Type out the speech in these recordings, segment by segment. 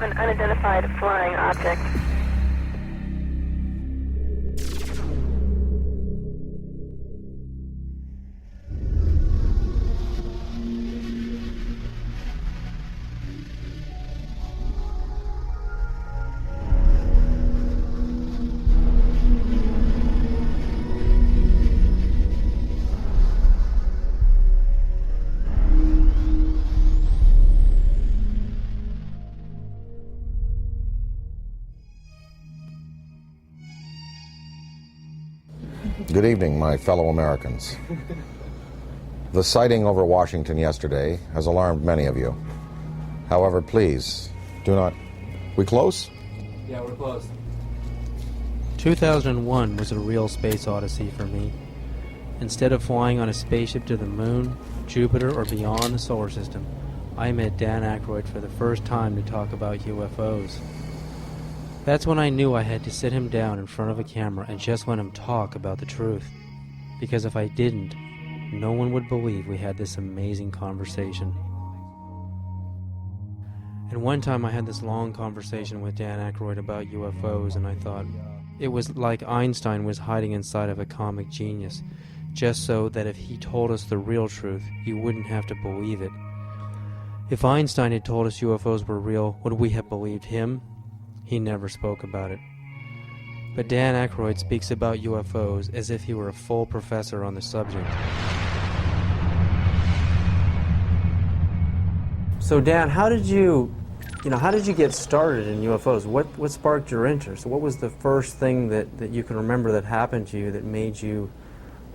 have an unidentified flying object. Good evening, my fellow Americans. The sighting over Washington yesterday has alarmed many of you. However, please, do not... We close? Yeah, we're close. 2001 was a real space odyssey for me. Instead of flying on a spaceship to the moon, Jupiter, or beyond the solar system, I met Dan Aykroyd for the first time to talk about UFOs. That's when I knew I had to sit him down in front of a camera and just let him talk about the truth. Because if I didn't, no one would believe we had this amazing conversation. And one time I had this long conversation with Dan Aykroyd about UFOs, and I thought it was like Einstein was hiding inside of a comic genius, just so that if he told us the real truth, you wouldn't have to believe it. If Einstein had told us UFOs were real, would we have believed him? He never spoke about it. But Dan Aykroyd speaks about UFOs as if he were a full professor on the subject. So Dan, how did you get started in UFOs? What sparked your interest? What was the first thing that you can remember that happened to you that made you,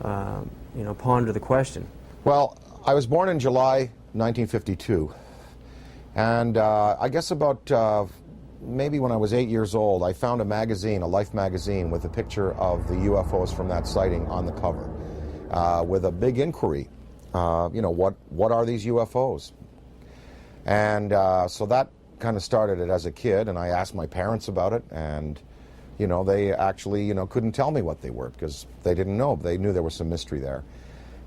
ponder the question? Well, I was born in July 1952, and I guess about maybe when I was 8 years old, I found a magazine, a Life magazine, with a picture of the UFOs from that sighting on the cover, with a big inquiry. What are these UFOs? And so that kind of started it as a kid, and I asked my parents about it, and they actually couldn't tell me what they were because they didn't know. They knew there was some mystery there.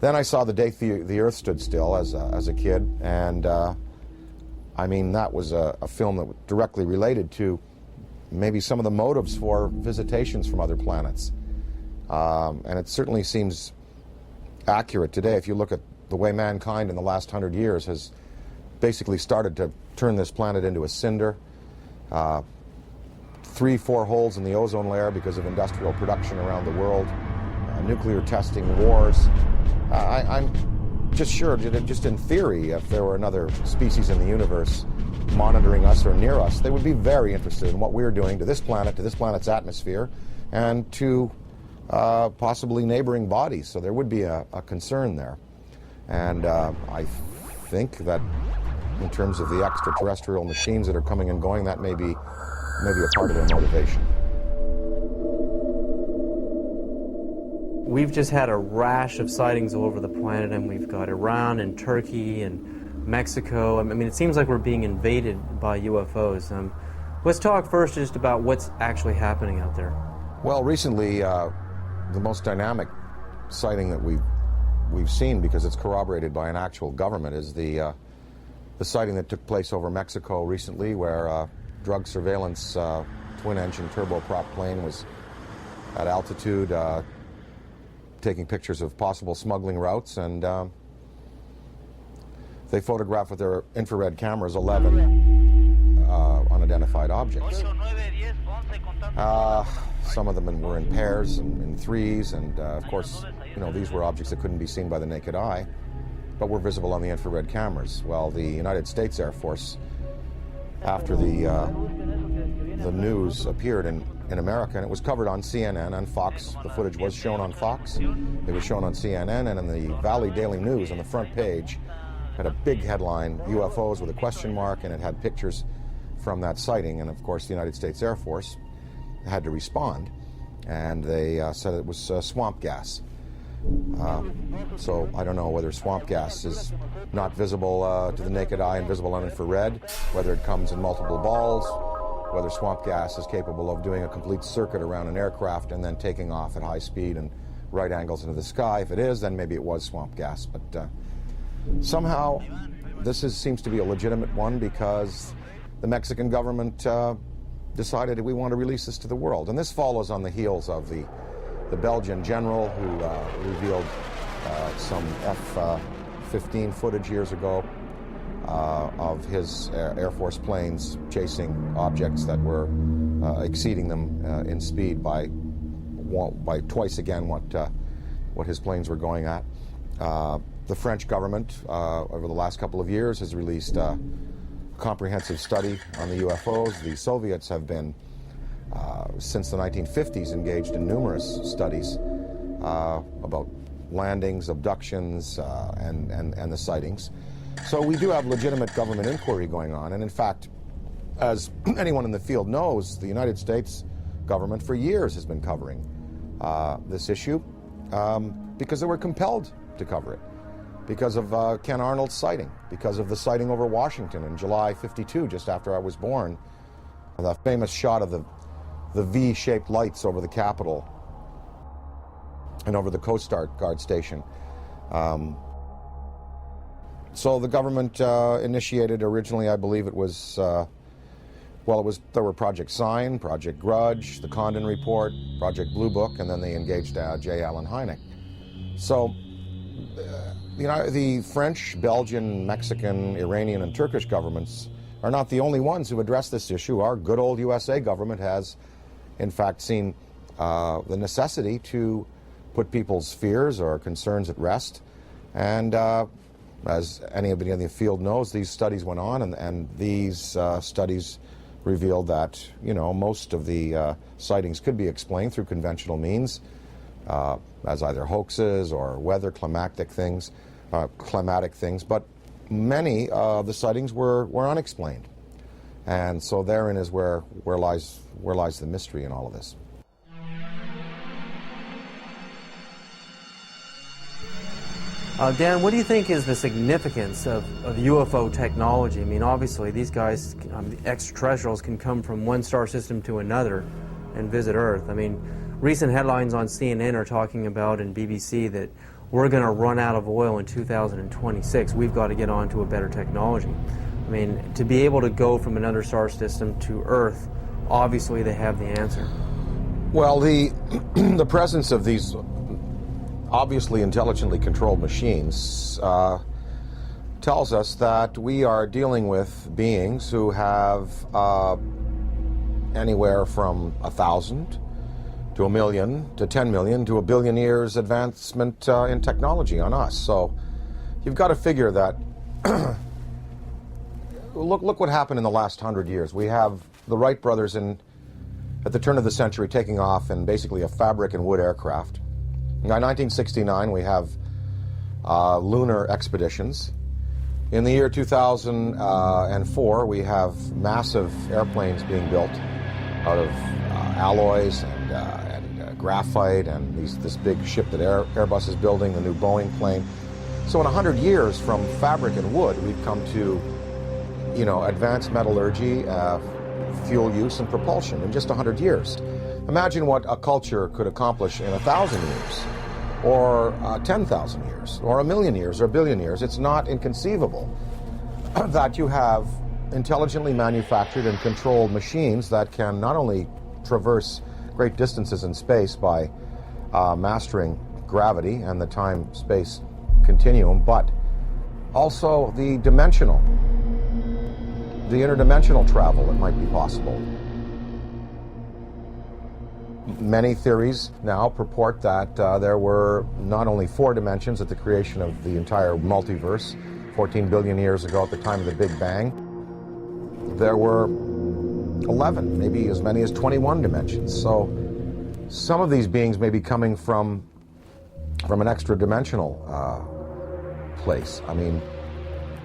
Then I saw The Day the Earth Stood Still as a kid, and that was a film that directly related to maybe some of the motives for visitations from other planets. And it certainly seems accurate today if you look at the way mankind in the last 100 years has basically started to turn this planet into a cinder. 3-4 holes in the ozone layer because of industrial production around the world, nuclear testing, wars. I'm just sure, just in theory, if there were another species in the universe monitoring us or near us, they would be very interested in what we're doing to this planet, to this planet's atmosphere, and to possibly neighboring bodies. So there would be a concern there. And I think that in terms of the extraterrestrial machines that are coming and going, that may be a part of their motivation. We've just had a rash of sightings all over the planet, and we've got Iran and Turkey and Mexico. It seems like we're being invaded by UFOs. Let's talk first just about what's actually happening out there. Well, recently, the most dynamic sighting that we've seen, because it's corroborated by an actual government, is the sighting that took place over Mexico recently, where drug surveillance twin-engine turboprop plane was at altitude taking pictures of possible smuggling routes, and they photographed with their infrared cameras 11 unidentified objects. Some of them were in pairs and in threes, and of course, these were objects that couldn't be seen by the naked eye, but were visible on the infrared cameras. Well, the United States Air Force, after the news appeared in America, and it was covered on CNN and Fox. The footage was shown on Fox. It was shown on CNN, and in the Valley Daily News on the front page had a big headline, UFOs with a question mark, and it had pictures from that sighting. And of course, the United States Air Force had to respond, and they said it was swamp gas. So I don't know whether swamp gas is not visible to the naked eye and visible on infrared, whether it comes in multiple balls, whether swamp gas is capable of doing a complete circuit around an aircraft and then taking off at high speed and right angles into the sky. If it is, then maybe it was swamp gas. But somehow this seems to be a legitimate one, because the Mexican government decided we want to release this to the world. And this follows on the heels of the Belgian general who revealed some F-15 footage years ago of his Air Force planes chasing objects that were exceeding them in speed by twice again what his planes were going at. The French government, over the last couple of years, has released a comprehensive study on the UFOs. The Soviets have been, since the 1950s, engaged in numerous studies about landings, abductions, and the sightings. So we do have legitimate government inquiry going on. And in fact, as anyone in the field knows, the United States government for years has been covering this issue because they were compelled to cover it, because of Ken Arnold's sighting, because of the sighting over Washington in July '52, just after I was born, the famous shot of the V-shaped lights over the Capitol and over the Coast Guard station. So the government initiated originally, I believe it was, there were Project Sign, Project Grudge, the Condon Report, Project Blue Book, and then they engaged J. Allen Hynek. So the French, Belgian, Mexican, Iranian, and Turkish governments are not the only ones who address this issue. Our good old USA government has, in fact, seen the necessity to put people's fears or concerns at rest. And as anybody in the field knows, these studies went on, and these studies revealed that, most of the sightings could be explained through conventional means, as either hoaxes or weather climatic things, but many of the sightings were unexplained. And so therein is where lies the mystery in all of this. Dan, what do you think is the significance of UFO technology? I mean, obviously, these guys, the extraterrestrials, can come from one star system to another and visit Earth. I mean, recent headlines on CNN are talking about, and BBC, that we're going to run out of oil in 2026. We've got to get on to a better technology. I mean, to be able to go from another star system to Earth, obviously they have the answer. Well, the presence of these obviously intelligently controlled machines tells us that we are dealing with beings who have anywhere from 1,000 to 1 million to 10 million to 1 billion years advancement in technology on us. So you've got to figure that look what happened in the last 100 years. We have the Wright brothers at the turn of the century taking off in basically a fabric and wood aircraft. By 1969, we have lunar expeditions. In the year 2004, we have massive airplanes being built out of alloys and graphite, and this big ship that Airbus is building, the new Boeing plane. So in 100 years, from fabric and wood, we've come to, advanced metallurgy, fuel use, and propulsion in just 100 years. Imagine what a culture could accomplish in 1,000 years, or 10,000 years, or 1 million years, or 1 billion years. It's not inconceivable that you have intelligently manufactured and controlled machines that can not only traverse great distances in space by mastering gravity and the time-space continuum, but also the interdimensional travel that might be possible. Many theories now purport that there were not only 4 dimensions at the creation of the entire multiverse 14 billion years ago at the time of the Big Bang. There were 11, maybe as many as 21 dimensions. So some of these beings may be coming from an extra-dimensional place.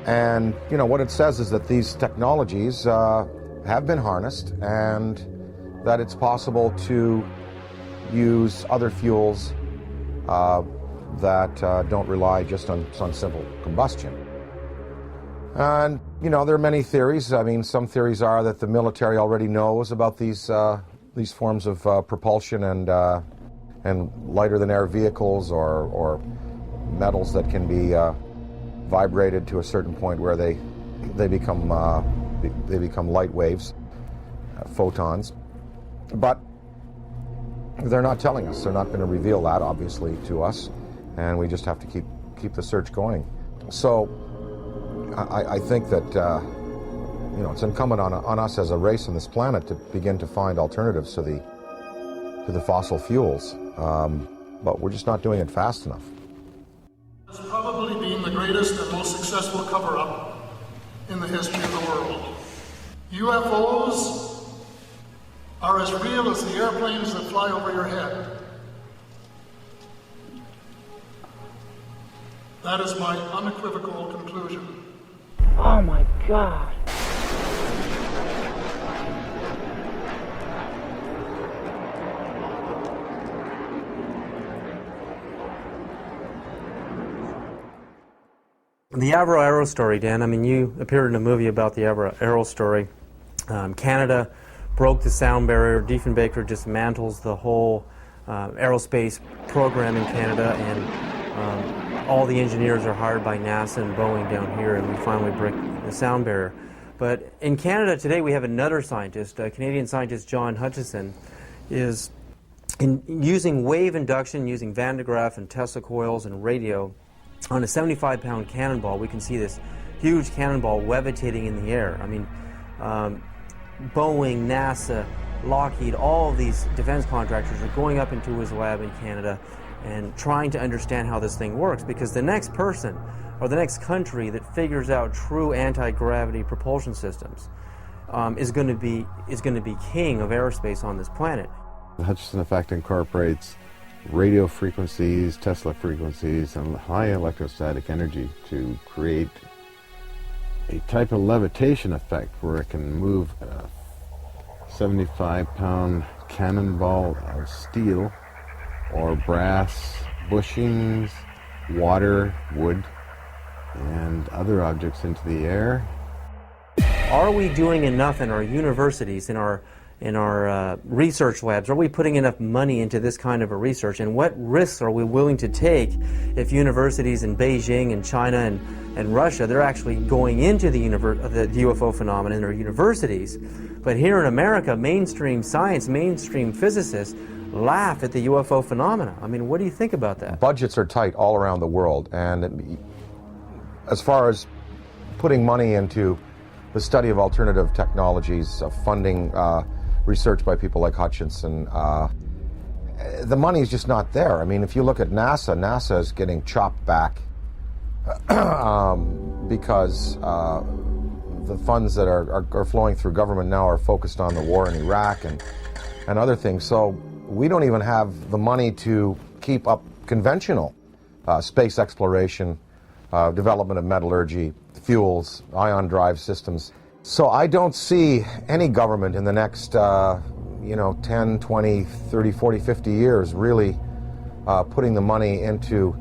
And what it says is that these technologies have been harnessed, and that it's possible to use other fuels that don't rely just on simple combustion. And, there are many theories. Some theories are that the military already knows about these forms of propulsion and lighter-than-air vehicles or metals that can be vibrated to a certain point where they become they become light waves, photons. But they're not telling us. They're not going to reveal that, obviously, to us, and we just have to keep the search going. So I think that it's incumbent on us as a race on this planet to begin to find alternatives to the fossil fuels, but we're just not doing it fast enough. It's probably been the greatest and most successful cover-up in the history of the world. UFOs are as real as the airplanes that fly over your head. That is my unequivocal conclusion. Oh my God. The Avro Arrow story, Dan, I mean, you appeared in a movie about the Avro Arrow story. Canada broke the sound barrier. Diefenbaker dismantles the whole aerospace program in Canada, and all the engineers are hired by NASA and Boeing down here, and we finally break the sound barrier. But in Canada today, we have another scientist, Canadian scientist John Hutchison, is using wave induction, using Van de Graaff and Tesla coils and radio. On a 75-pound cannonball, we can see this huge cannonball levitating in the air. I mean, Boeing, NASA, Lockheed, all of these defense contractors are going up into his lab in Canada and trying to understand how this thing works, because the next person or the next country that figures out true anti-gravity propulsion systems is going to be king of aerospace on this planet. The Hutchison effect incorporates radio frequencies, Tesla frequencies, and high electrostatic energy to create a type of levitation effect where it can move a 75-pound cannonball of steel or brass bushings, water, wood, and other objects into the air. Are we doing enough in our universities, in our research labs? Are we putting enough money into this kind of a research? And what risks are we willing to take if universities in Beijing and China and Russia, they're actually going into the UFO phenomenon in their universities? But here in America, mainstream science, mainstream physicists laugh at the UFO phenomena. I mean, what do you think about that? Budgets are tight all around the world, and as far as putting money into the study of alternative technologies, funding research by people like Hutchinson, the money is just not there. I mean, if you look at NASA, NASA is getting chopped back because the funds that are flowing through government now are focused on the war in Iraq and other things. So we don't even have the money to keep up conventional space exploration, development of metallurgy, fuels, ion drive systems. So I don't see any government in the next 10, 20, 30, 40, 50 years really putting the money into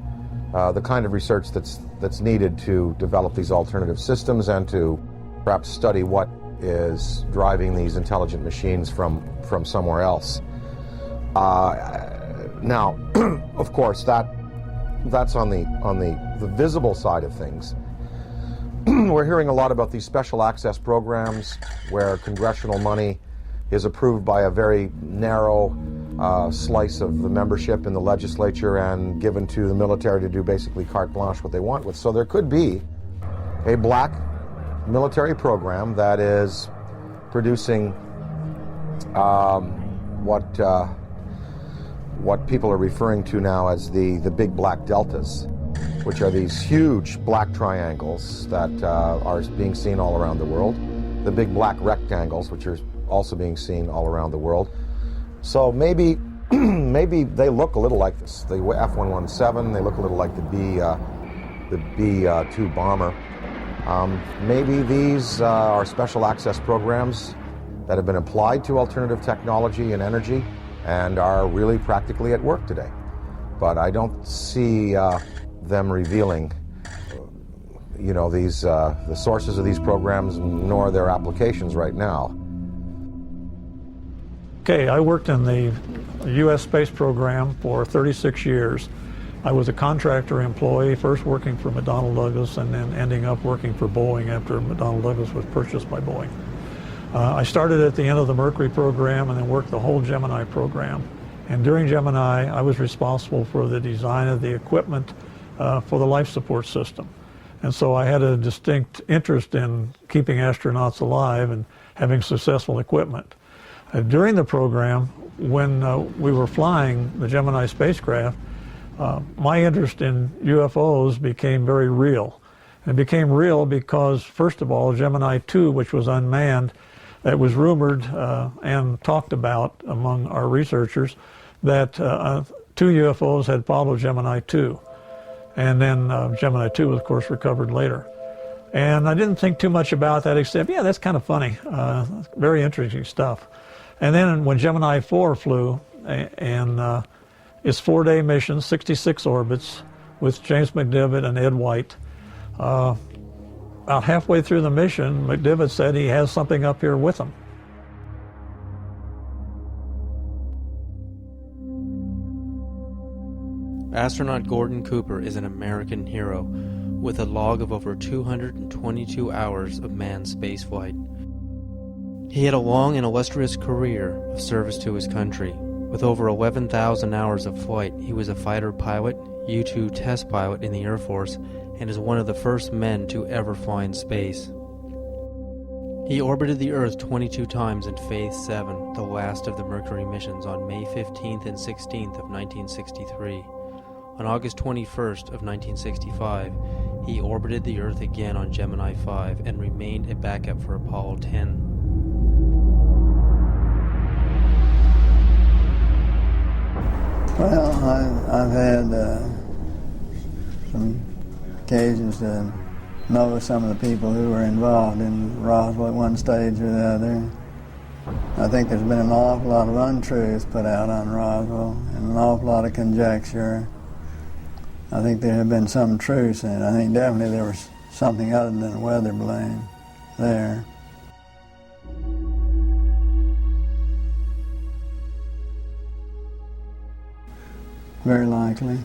the kind of research that's needed to develop these alternative systems and to perhaps study what is driving these intelligent machines from somewhere else. Now, of course, that's on the visible side of things. We're hearing a lot about these special access programs where congressional money is approved by a very narrow slice of the membership in the legislature and given to the military to do basically carte blanche what they want with. So there could be a black military program that is producing what people are referring to now as the big black deltas, which are these huge black triangles that are being seen all around the world, the big black rectangles, which are also being seen all around the world. So maybe they look a little like this. The F-117, they look a little like the B-2 bomber. Maybe these are special access programs that have been applied to alternative technology and energy and are really practically at work today. But I don't see them revealing, these the sources of these programs, nor their applications right now. Okay, I worked in the U.S. space program for 36 years, I was a contractor employee, first working for McDonnell Douglas and then ending up working for Boeing after McDonnell Douglas was purchased by Boeing. I started at the end of the Mercury program and then worked the whole Gemini program. And during Gemini, I was responsible for the design of the equipment for the life support system. And so I had a distinct interest in keeping astronauts alive and having successful equipment. During the program, when we were flying the Gemini spacecraft, my interest in UFOs became very real. It became real because, first of all, Gemini 2, which was unmanned, it was rumored and talked about among our researchers that 2 UFOs had followed Gemini 2. And then Gemini 2 was, of course, recovered later. And I didn't think too much about that except, yeah, that's kind of funny. Very interesting stuff. And then when Gemini 4 flew, and its 4-day mission, 66 orbits, with James McDivitt and Ed White, about halfway through the mission, McDivitt said he has something up here with him. Astronaut Gordon Cooper is an American hero with a log of over 222 hours of manned spaceflight. He had a long and illustrious career of service to his country. With over 11,000 hours of flight, he was a fighter pilot, U-2 test pilot in the Air Force, and is one of the first men to ever fly in space. He orbited the Earth 22 times in Faith 7, the last of the Mercury missions, on May 15th and 16th of 1963. On August 21st of 1965, he orbited the Earth again on Gemini 5 and remained a backup for Apollo 10. Well, I've had some occasions to know some of the people who were involved in Roswell at one stage or the other. I think there's been an awful lot of untruths put out on Roswell and an awful lot of conjecture. I think there have been some truths in it. I think definitely there was something other than a weather balloon there. Very likely.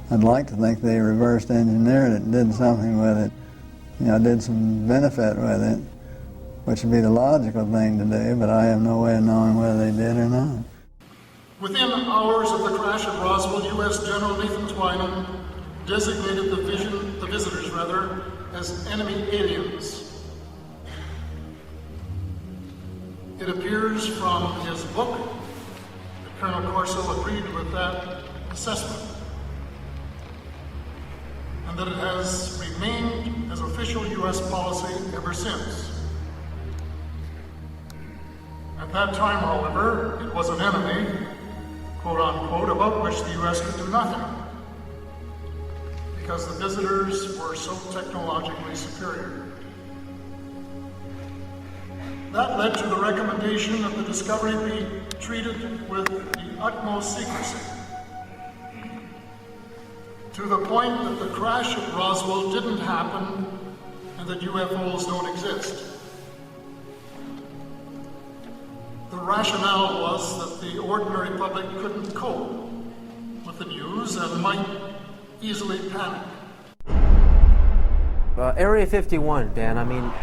I'd like to think they reversed engineered it, did something with it, did some benefit with it, which would be the logical thing to do, but I have no way of knowing whether they did or not. Within hours of the crash at Roswell, U.S. General Nathan Twining designated the visitors as enemy aliens. It appears from his book that Colonel Corso agreed with that assessment, and that it has remained as official U.S. policy ever since. At that time, however, it was an enemy, quote unquote, about which the U.S. could do nothing, because the visitors were so technologically superior. That led to the recommendation that the discovery be treated with the utmost secrecy, to the point that the crash at Roswell didn't happen and that UFOs don't exist. The rationale was that the ordinary public couldn't cope with the news and might easily panic. Area 51, Dan, I mean,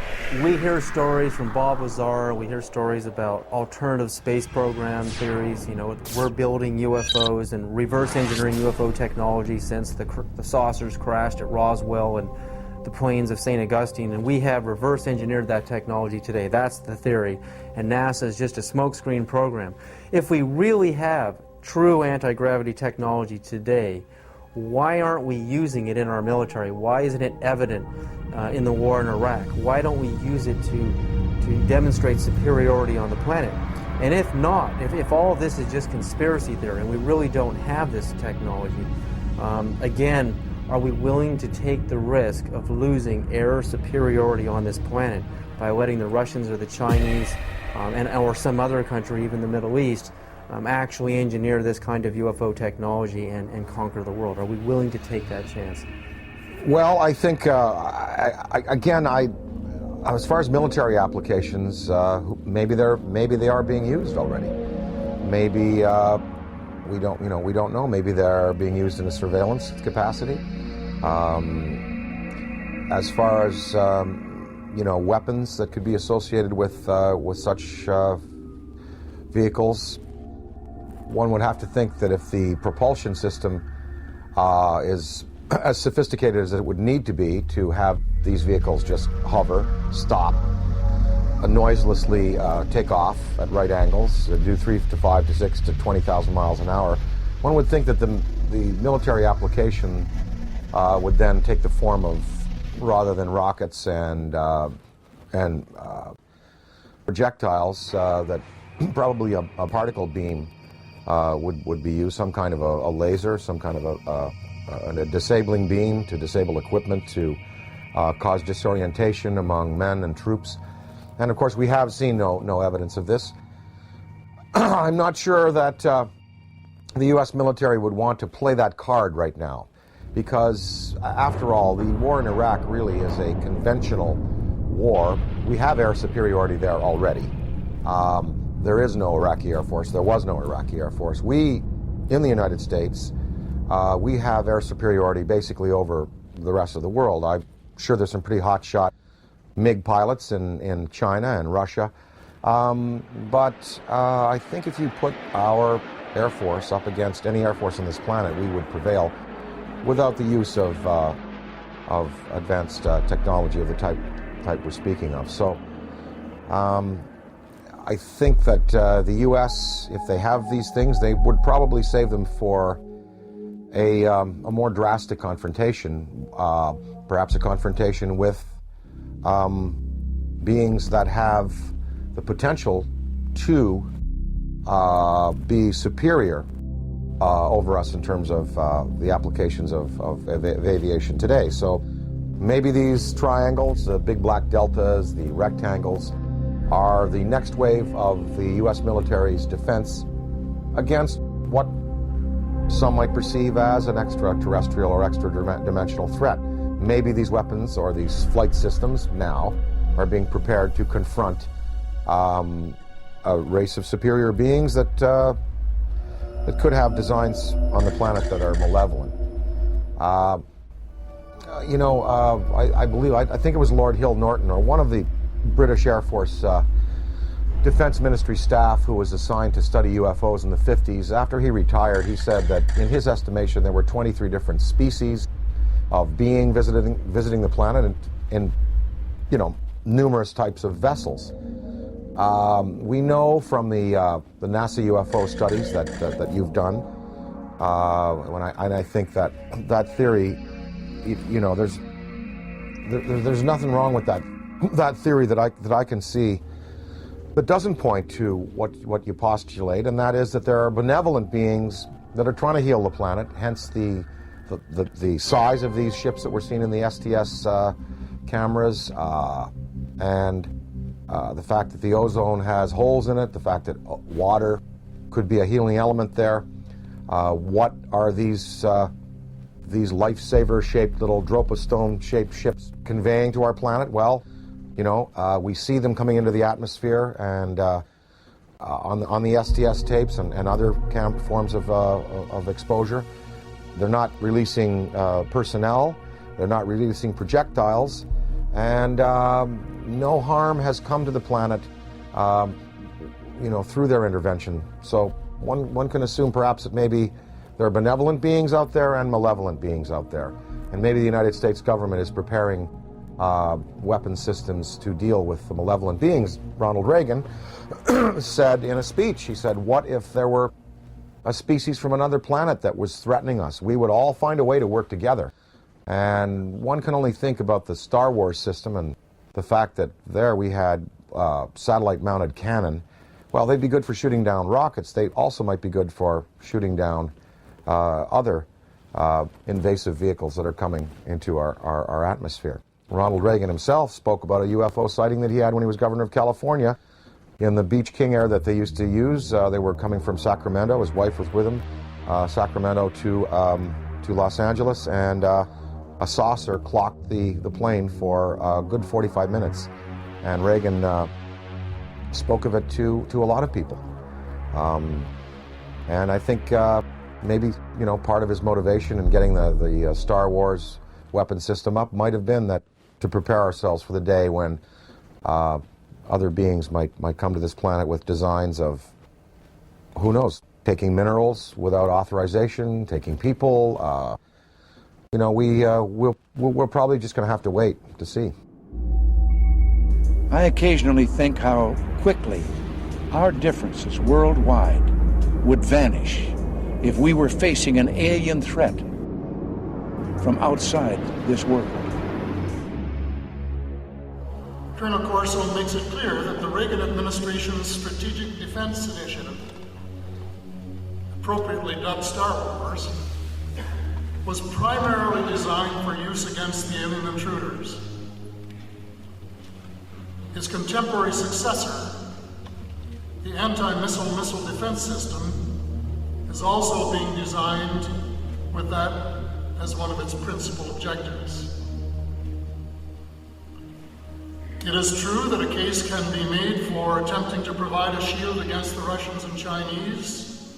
we hear stories from Bob Lazar, we hear stories about alternative space program theories, we're building UFOs and reverse engineering UFO technology since the saucers crashed at Roswell and the plains of St. Augustine, and we have reverse engineered that technology today. That's the theory, and NASA is just a smokescreen program. If we really have true anti-gravity technology today, why aren't we using it in our military? Why isn't it evident in the war in Iraq? Why don't we use it to demonstrate superiority on the planet? And if not, if all of this is just conspiracy theory and we really don't have this technology, again, are we willing to take the risk of losing air superiority on this planet by letting the Russians or the Chinese or some other country, even the Middle East, actually engineer this kind of UFO technology and conquer the world? Are we willing to take that chance? Well, I think, as far as military applications, maybe they are being used already. Maybe we don't know. Maybe they're being used in a surveillance capacity. As far as weapons that could be associated with such vehicles, one would have to think that if the propulsion system is as sophisticated as it would need to be to have these vehicles just hover, stop, noiselessly take off at right angles, do 3 to 5 to 6 to 20,000 miles an hour, one would think that the military application would then take the form of, rather than rockets and projectiles, that probably a particle beam would be used, some kind of a laser, some kind of a disabling beam to disable equipment, to cause disorientation among men and troops. And of course, we have seen no evidence of this. I'm not sure that the U.S. military would want to play that card right now, because after all, the war in Iraq really is a conventional war. We have air superiority there already. There is no Iraqi Air Force. There was no Iraqi Air Force. We, in the United States, we have air superiority basically over the rest of the world. I'm sure there's some pretty hotshot MiG pilots in China and Russia. But I think if you put our Air Force up against any Air Force on this planet, we would prevail without the use of advanced technology of the type we're speaking of. So I think that the U.S., if they have these things, they would probably save them for a more drastic confrontation, perhaps a confrontation with beings that have the potential to be superior over us in terms of the applications of aviation today. So maybe these triangles, the big black deltas, the rectangles, are the next wave of the U.S. military's defense against what some might perceive as an extraterrestrial or extra-dimensional threat. Maybe these weapons or these flight systems now are being prepared to confront a race of superior beings that could have designs on the planet that are malevolent. I think it was Lord Hill Norton, or one of the British Air Force Defense Ministry staff who was assigned to study UFOs in the 50s. After he retired, he said that in his estimation there were 23 different species of being visiting the planet in numerous types of vessels. We know from the NASA UFO studies that you've done, and I think that theory, there's nothing wrong with that theory that I can see that doesn't point to what you postulate, and that is that there are benevolent beings that are trying to heal the planet, hence the size of these ships that we're seeing in the STS cameras, and the fact that the ozone has holes in it, the fact that water could be a healing element there. What are these lifesaver-shaped little Dropostone-shaped ships conveying to our planet? Well, we see them coming into the atmosphere, and on the STS tapes and other forms of exposure, they're not releasing personnel, they're not releasing projectiles, and no harm has come to the planet, through their intervention. So one can assume perhaps that maybe there are benevolent beings out there and malevolent beings out there, and maybe the United States government is preparing weapon systems to deal with the malevolent beings. Ronald Reagan said in a speech, he said, what if there were a species from another planet that was threatening us? We would all find a way to work together. And one can only think about the Star Wars system and the fact that there we had satellite-mounted cannon. Well, they'd be good for shooting down rockets. They also might be good for shooting down other invasive vehicles that are coming into our atmosphere. Ronald Reagan himself spoke about a UFO sighting that he had when he was governor of California in the Beach King Air that they used to use. They were coming from Sacramento. His wife was with him, Sacramento to Los Angeles, and a saucer clocked the plane for a good 45 minutes. And Reagan spoke of it to a lot of people. And I think maybe, part of his motivation in getting the Star Wars weapon system up might have been that to prepare ourselves for the day when other beings might come to this planet with designs of, who knows, taking minerals without authorization, taking people. We're probably just going to have to wait to see. I occasionally think how quickly our differences worldwide would vanish if we were facing an alien threat from outside this world. Colonel Corso makes it clear that the Reagan administration's Strategic Defense Initiative, appropriately dubbed Star Wars, was primarily designed for use against the alien intruders. His contemporary successor, the anti-missile defense system, is also being designed with that as one of its principal objectives. It is true that a case can be made for attempting to provide a shield against the Russians and Chinese,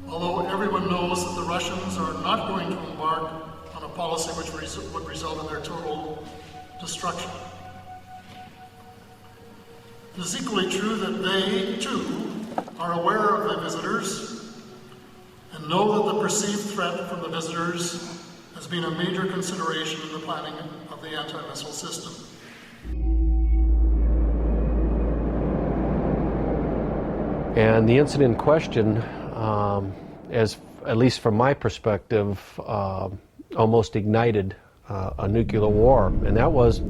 although everyone knows that the Russians are not going to embark on a policy which would result in their total destruction. It is equally true that they, too, are aware of the visitors and know that the perceived threat from the visitors has been a major consideration in the planning of the anti-missile system. And the incident in question, as at least from my perspective, almost ignited a nuclear war, and that was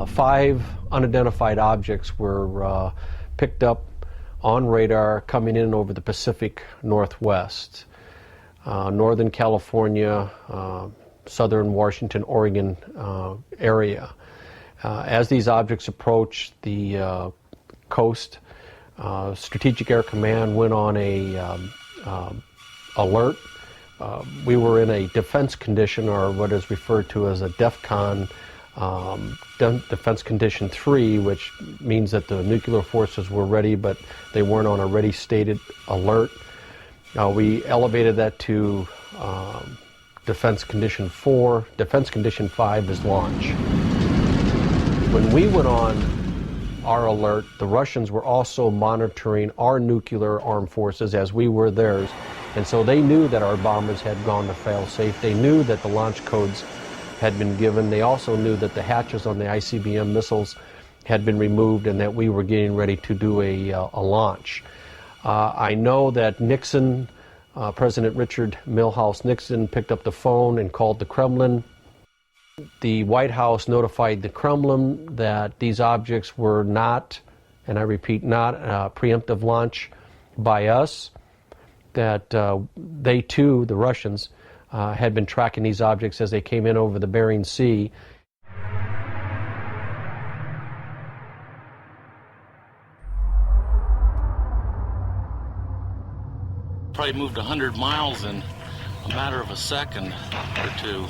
5 unidentified objects were picked up on radar coming in over the Pacific Northwest, Northern California, Southern Washington, Oregon area. As these objects approached the coast, Strategic Air Command went on a alert. We were in a defense condition, or what is referred to as a DEFCON, Defense Condition 3, which means that the nuclear forces were ready, but they weren't on a ready stated alert. We elevated that to Defense Condition 4. Defense Condition 5 is launch. When we went on our alert, the Russians were also monitoring our nuclear armed forces as we were theirs. And so they knew that our bombers had gone to fail-safe. They knew that the launch codes had been given. They also knew that the hatches on the ICBM missiles had been removed and that we were getting ready to do a launch. I know that Nixon, President Richard Milhouse Nixon, picked up the phone and called the Kremlin. The White House notified the Kremlin that these objects were not, and I repeat, not a preemptive launch by us, that they too, the Russians, had been tracking these objects as they came in over the Bering Sea. Probably moved 100 miles in a matter of a second or two.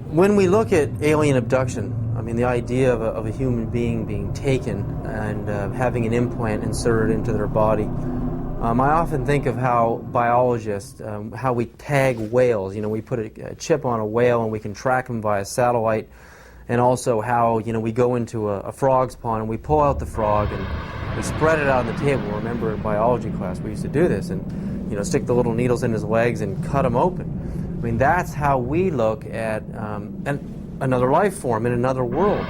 When we look at alien abduction, I mean, the idea of a human being being taken and having an implant inserted into their body, I often think of how biologists, how we tag whales. You know, we put a chip on a whale and we can track them via satellite, and also how, you know, we go into a frog's pond and we pull out the frog and we spread it out on the table. Remember in biology class we used to do this, and, you know, stick the little needles in his legs and cut him open. I mean, that's how we look at another life form in another world.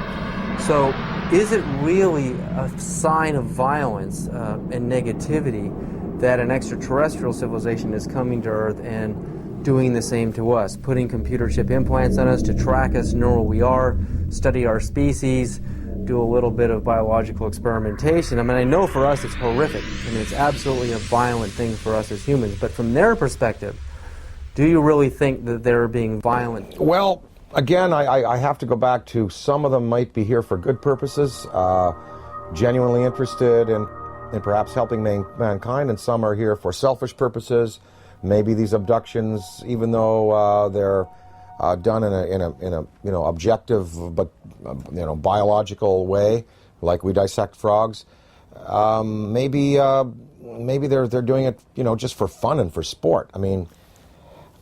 So is it really a sign of violence and negativity that an extraterrestrial civilization is coming to Earth and doing the same to us, putting computer chip implants on us to track us, know where we are, study our species, do a little bit of biological experimentation? I mean, I know for us it's horrific. I mean, it's absolutely a violent thing for us as humans. But from their perspective, do you really think that they're being violent? Well, again, I have to go back to some of them might be here for good purposes, genuinely interested in perhaps helping mankind, and some are here for selfish purposes. Maybe these abductions, even though they're done in a objective but biological way, like we dissect frogs. Maybe they're doing it, just for fun and for sport. I mean,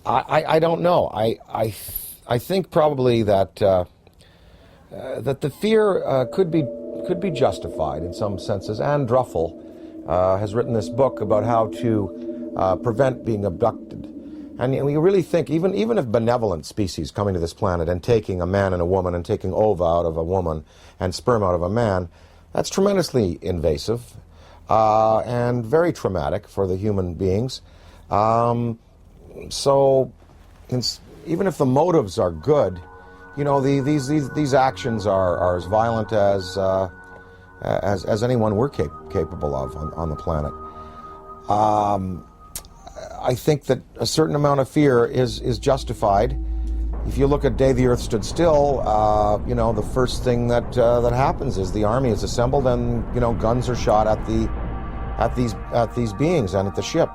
I don't know. I think probably that that the fear could be justified in some senses. Anne Druffel has written this book about how to prevent being abducted. And we really think, even if benevolent species coming to this planet and taking a man and a woman and taking ova out of a woman and sperm out of a man, that's tremendously invasive and very traumatic for the human beings. So even if the motives are good, these actions are as violent as anyone we're capable of on the planet. I think that a certain amount of fear is justified. If you look at Day the Earth Stood Still, the first thing that happens is the army is assembled and guns are shot at these beings and at the ship.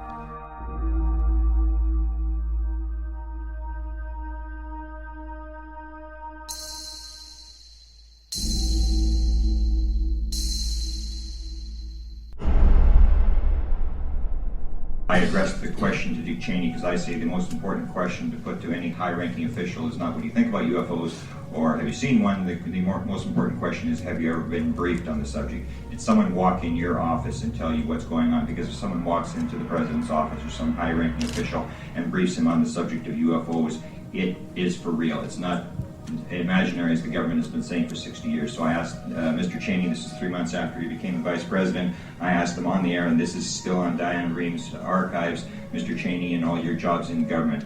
I addressed the question to Dick Cheney because I say the most important question to put to any high-ranking official is not what do you think about UFOs or have you seen one. The most important question is, have you ever been briefed on the subject? Did someone walk in your office and tell you what's going on? Because if someone walks into the president's office or some high-ranking official and briefs him on the subject of UFOs, it is for real. It's not imaginary, as the government has been saying for 60 years. So I asked Mr. Cheney, this is 3 months after he became the vice president, I asked him on the air, and this is still on Diane Ream's archives, Mr. Cheney, in all your jobs in government,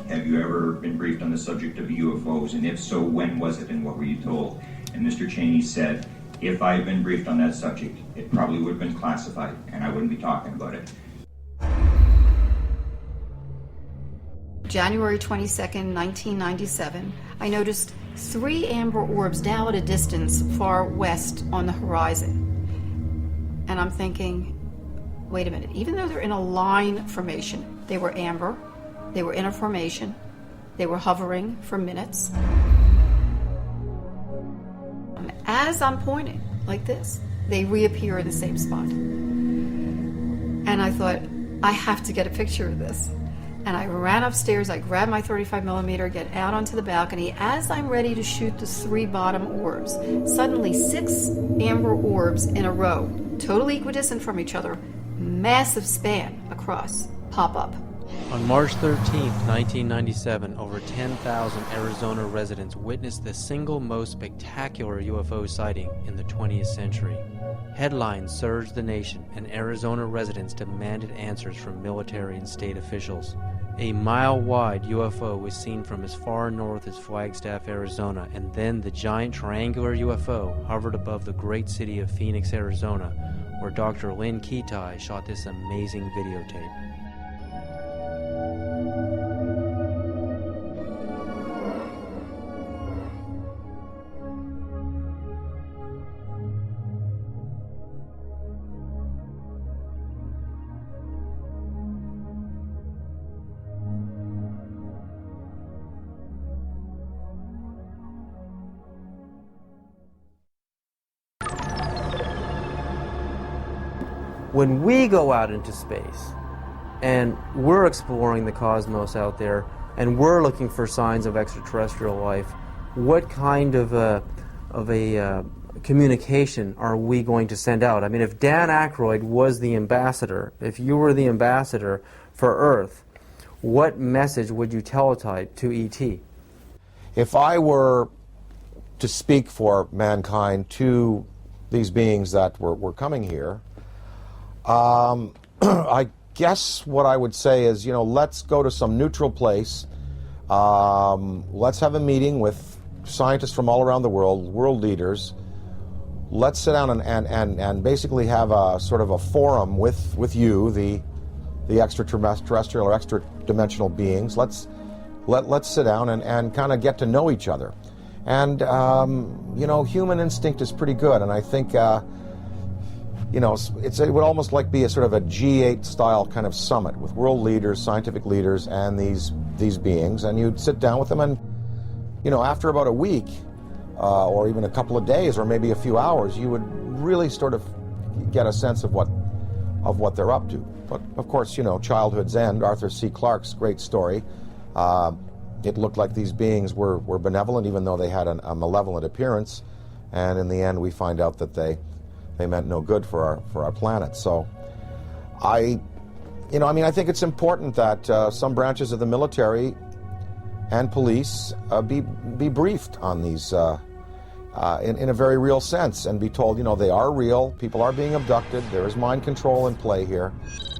have you ever been briefed on the subject of UFOs? And if so, when was it and what were you told? And Mr. Cheney said, if I had been briefed on that subject, it probably would have been classified and I wouldn't be talking about it. January 22nd, 1997, I noticed 3 amber orbs now at a distance far west on the horizon. And I'm thinking, wait a minute, even though they're in a line formation, they were amber, they were in a formation, they were hovering for minutes. As I'm pointing like this, they reappear in the same spot. And I thought, I have to get a picture of this. And I ran upstairs, I grabbed my 35 millimeter, get out onto the balcony. As I'm ready to shoot the 3 bottom orbs, suddenly 6 amber orbs in a row, totally equidistant from each other, massive span across, pop up. On March 13, 1997, over 10,000 Arizona residents witnessed the single most spectacular UFO sighting in the 20th century. Headlines surged the nation, and Arizona residents demanded answers from military and state officials. A mile-wide UFO was seen from as far north as Flagstaff, Arizona, and then the giant triangular UFO hovered above the great city of Phoenix, Arizona, where Dr. Lynn Ketai shot this amazing videotape. When we go out into space and we're exploring the cosmos out there and we're looking for signs of extraterrestrial life, what kind of a communication are we going to send out? I mean, if Dan Aykroyd was the ambassador, if you were the ambassador for Earth, what message would you teletype to ET? If I were to speak for mankind to these beings that were coming here, I guess what I would say is, let's go to some neutral place. Let's have a meeting with scientists from all around the world leaders. Let's sit down and basically have a sort of a forum with you, the extraterrestrial or extra-dimensional beings. Let's sit down and kind of get to know each other. And, human instinct is pretty good, and I think... it would almost like be a sort of a G8 style kind of summit with world leaders, scientific leaders, and these beings, and you'd sit down with them, and after about a week, or even a couple of days, or maybe a few hours, you would really sort of get a sense of what they're up to. But of course, you know, childhood's end, Arthur C. Clarke's great story. It looked like these beings were benevolent, even though they had a malevolent appearance. And in the end, we find out that they meant no good for our planet. So, I think it's important that some branches of the military and police be briefed on these in a very real sense, and be told, you know, they are real, people are being abducted, there is mind control in play here,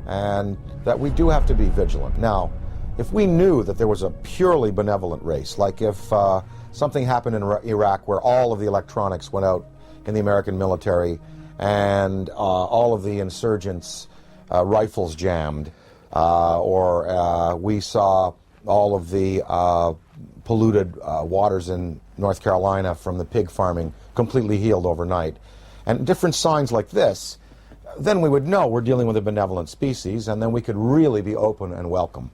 and that we do have to be vigilant. Now, if we knew that there was a purely benevolent race, like if something happened in Iraq where all of the electronics went out in the American military and all of the insurgents' rifles jammed, or we saw all of the polluted waters in North Carolina from the pig farming completely healed overnight, and different signs like this, then we would know we're dealing with a benevolent species, and then we could really be open and welcome.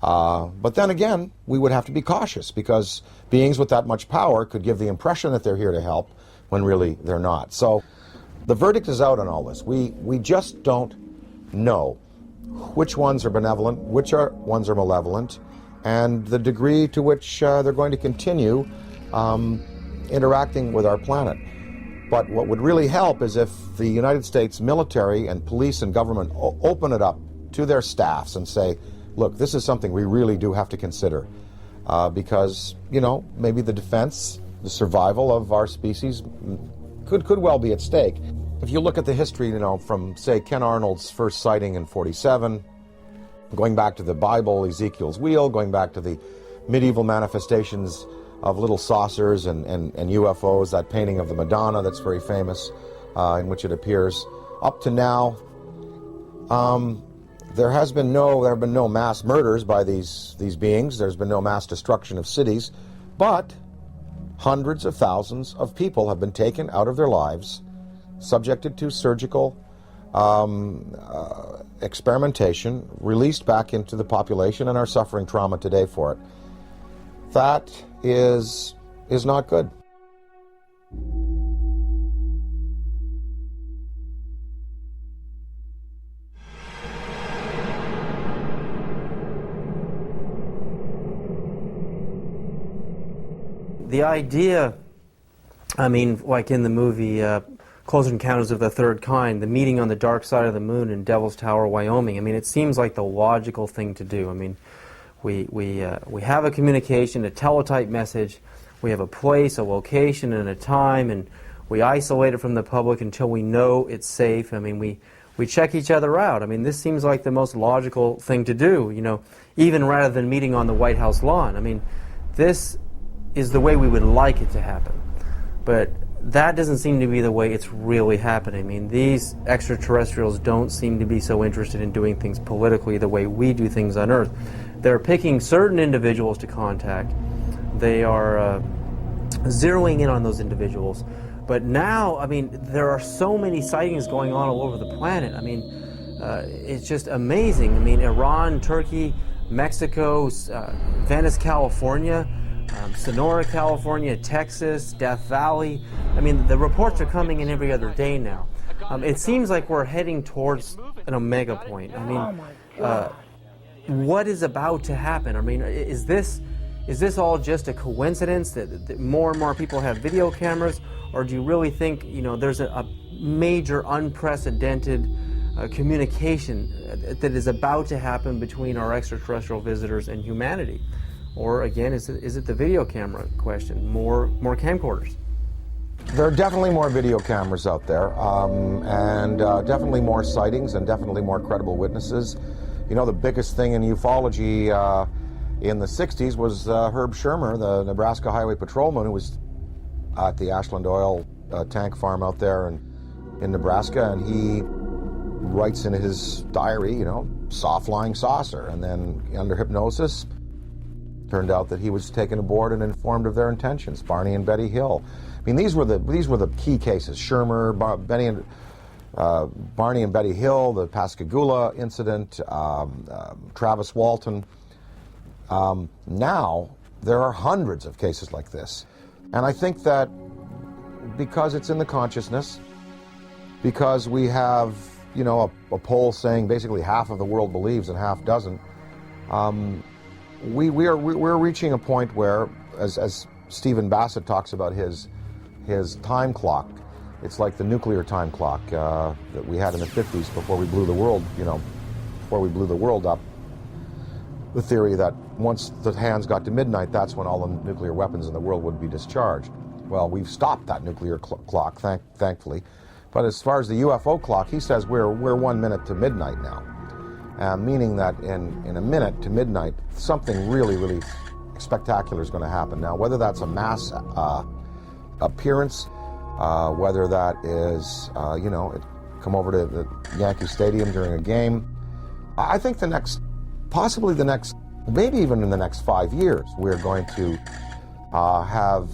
But then again, we would have to be cautious, because beings with that much power could give the impression that they're here to help when really they're not. So the verdict is out on all this. We just don't know which ones are benevolent, which ones are malevolent, and the degree to which they're going to continue interacting with our planet. But what would really help is if the United States military and police and government open it up to their staffs and say, look, this is something we really do have to consider, because, you know, maybe the defense, the survival of our species could well be at stake. If you look at the history, you know, from, say, Ken Arnold's first sighting in 47, going back to the Bible, Ezekiel's wheel, going back to the medieval manifestations of little saucers and UFOs, that painting of the Madonna that's very famous, in which it appears, up to now, there have been no mass murders by these beings. There's been no mass destruction of cities, but hundreds of thousands of people have been taken out of their lives, subjected to surgical experimentation, released back into the population, and are suffering trauma today for it. That is not good. The idea, I mean, like in the movie Close Encounters of the Third Kind, the meeting on the dark side of the moon in Devil's Tower, Wyoming, I mean, it seems like the logical thing to do. I mean, we have a communication, a teletype message, we have a place, a location, and a time, and we isolate it from the public until we know it's safe. I mean, we check each other out. I mean, this seems like the most logical thing to do, you know, even rather than meeting on the White House lawn. I mean, this is the way we would like it to happen. But that doesn't seem to be the way it's really happening. I mean, these extraterrestrials don't seem to be so interested in doing things politically the way we do things on Earth. They're picking certain individuals to contact. They are zeroing in on those individuals. But now, I mean, there are so many sightings going on all over the planet. I mean, it's just amazing. I mean, Iran, Turkey, Mexico, Venice, California, Sonora, California, Texas, Death Valley. I mean, the reports are coming in every other day now. It seems like we're heading towards an omega point. I mean, what is about to happen? I mean, is this all just a coincidence that more and more people have video cameras, or do you really think, you know, there's a major unprecedented communication that is about to happen between our extraterrestrial visitors and humanity? Or again, is it the video camera question? More camcorders? There are definitely more video cameras out there, and definitely more sightings, and definitely more credible witnesses. You know, the biggest thing in ufology in the 60s was Herb Shermer, the Nebraska Highway Patrolman, who was at the Ashland Oil tank farm out there in Nebraska, and he writes in his diary, you know, saw flying saucer, and then under hypnosis, turned out that he was taken aboard and informed of their intentions. Barney and Betty Hill. I mean, these were the key cases. Shermer, Barney and Betty Hill, the Pascagoula incident, Travis Walton. Now there are hundreds of cases like this. And I think that because it's in the consciousness, because we have, a poll saying basically half of the world believes and half doesn't, we're reaching a point where, as Stephen Bassett talks about his time clock, it's like the nuclear time clock that we had in the 50s before we blew the world, before we blew the world up. The theory that once the hands got to midnight, that's when all the nuclear weapons in the world would be discharged. Well, we've stopped that nuclear clock, thankfully. But as far as the UFO clock, he says we're 1 minute to midnight now, meaning that in a minute to midnight, something really, really spectacular is going to happen. Now, whether that's a mass appearance, whether that is, come over to the Yankee Stadium during a game, I think maybe even in the next 5 years, we're going to have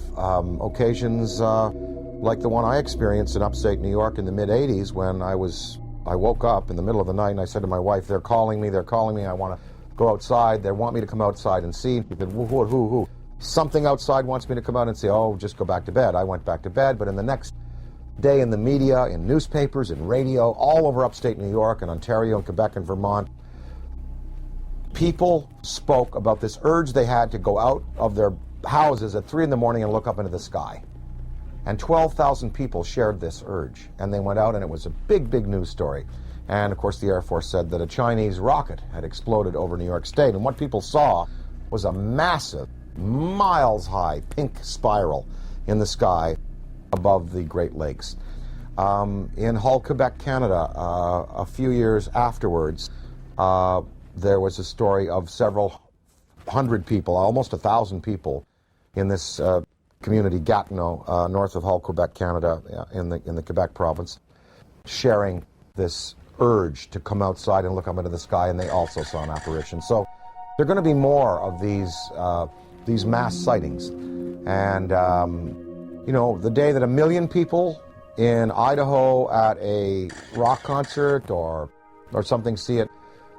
occasions like the one I experienced in upstate New York in the mid-'80s when I woke up in the middle of the night and I said to my wife, they're calling me, I want to go outside, they want me to come outside and see. She said, who? Something outside wants me to come out and say, oh, just go back to bed. I went back to bed, but in the next day in the media, in newspapers, in radio, all over upstate New York and Ontario and Quebec and Vermont, people spoke about this urge they had to go out of their houses at 3 in the morning and look up into the sky. And 12,000 people shared this urge. And they went out and it was a big, big news story. And of course the Air Force said that a Chinese rocket had exploded over New York State. And what people saw was a massive, miles-high pink spiral in the sky above the Great Lakes. In Hull, Quebec, Canada, a few years afterwards, there was a story of several hundred people, almost 1,000 people, in this community, Gatineau, north of Hull, Quebec, Canada, in the Quebec province, sharing this urge to come outside and look up into the sky, and they also saw an apparition. So there are going to be more of these mass sightings. And, the day that 1 million people in Idaho at a rock concert or something see it,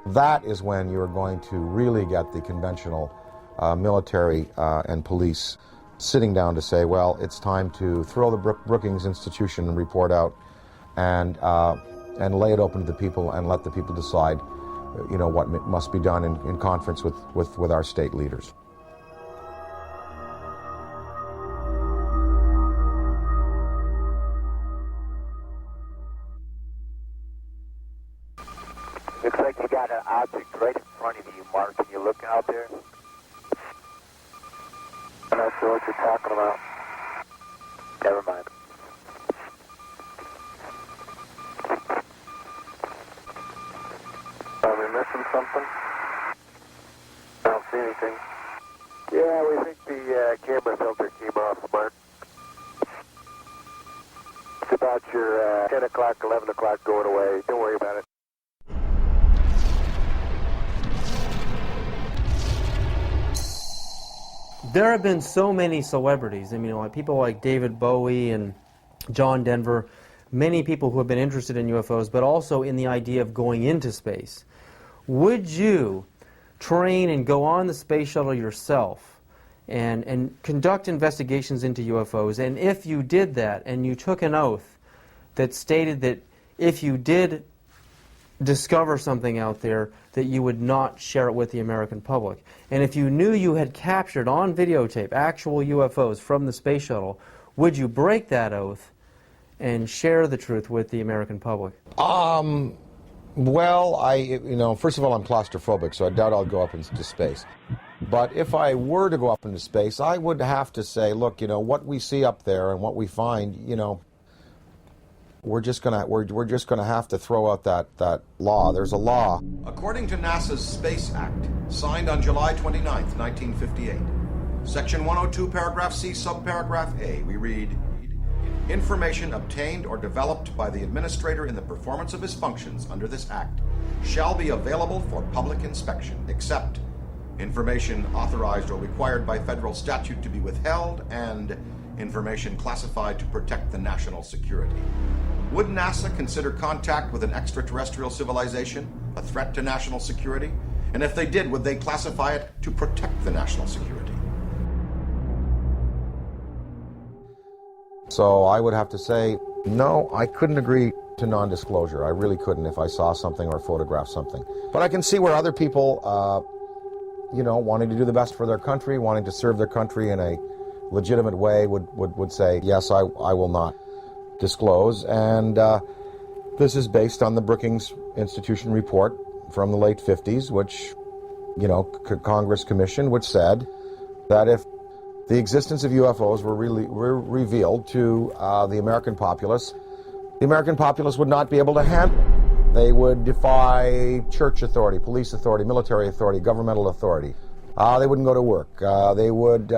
that is when you're going to really get the conventional military and police sitting down to say, well, it's time to throw the Brookings Institution and report out and lay it open to the people and let the people decide, what must be done in conference with our state leaders. Looks like you got an object right in front of you, Mark. Can you look out there? I'm not sure what you're talking about. Never mind. Are we missing something? I don't see anything. Yeah, we think the camera filter came off, Mark. It's about your 10 o'clock, 11 o'clock going away. Don't worry about it. There have been so many celebrities, like people like David Bowie and John Denver, many people who have been interested in UFOs, but also in the idea of going into space. Would you train and go on the space shuttle yourself and conduct investigations into UFOs? And if you did that and you took an oath that stated that if you did discover something out there, that you would not share it with the American public. And if you knew you had captured on videotape actual UFOs from the space shuttle, would you break that oath and share the truth with the American public? Well, first of all, I'm claustrophobic, so I doubt I'll go up into space. But if I were to go up into space, I would have to say, look, what we see up there and what we find, we're just gonna have to throw out that law. There's a law. According to NASA's Space Act, signed on July 29th, 1958, Section 102, Paragraph C, Subparagraph A, we read, information obtained or developed by the administrator in the performance of his functions under this Act shall be available for public inspection, except information authorized or required by federal statute to be withheld and information classified to protect the national security. Would NASA consider contact with an extraterrestrial civilization a threat to national security? And if they did, would they classify it to protect the national security? So I would have to say, no, I couldn't agree to non-disclosure. I really couldn't if I saw something or photographed something. But I can see where other people, wanting to do the best for their country, wanting to serve their country in a legitimate way would say, yes, I will not disclose. And this is based on the Brookings Institution report from the late 50s, which, Congress commissioned, which said that if the existence of UFOs were revealed to the American populace would not be able to handle it. They would defy church authority, police authority, military authority, governmental authority. They wouldn't go to work. They would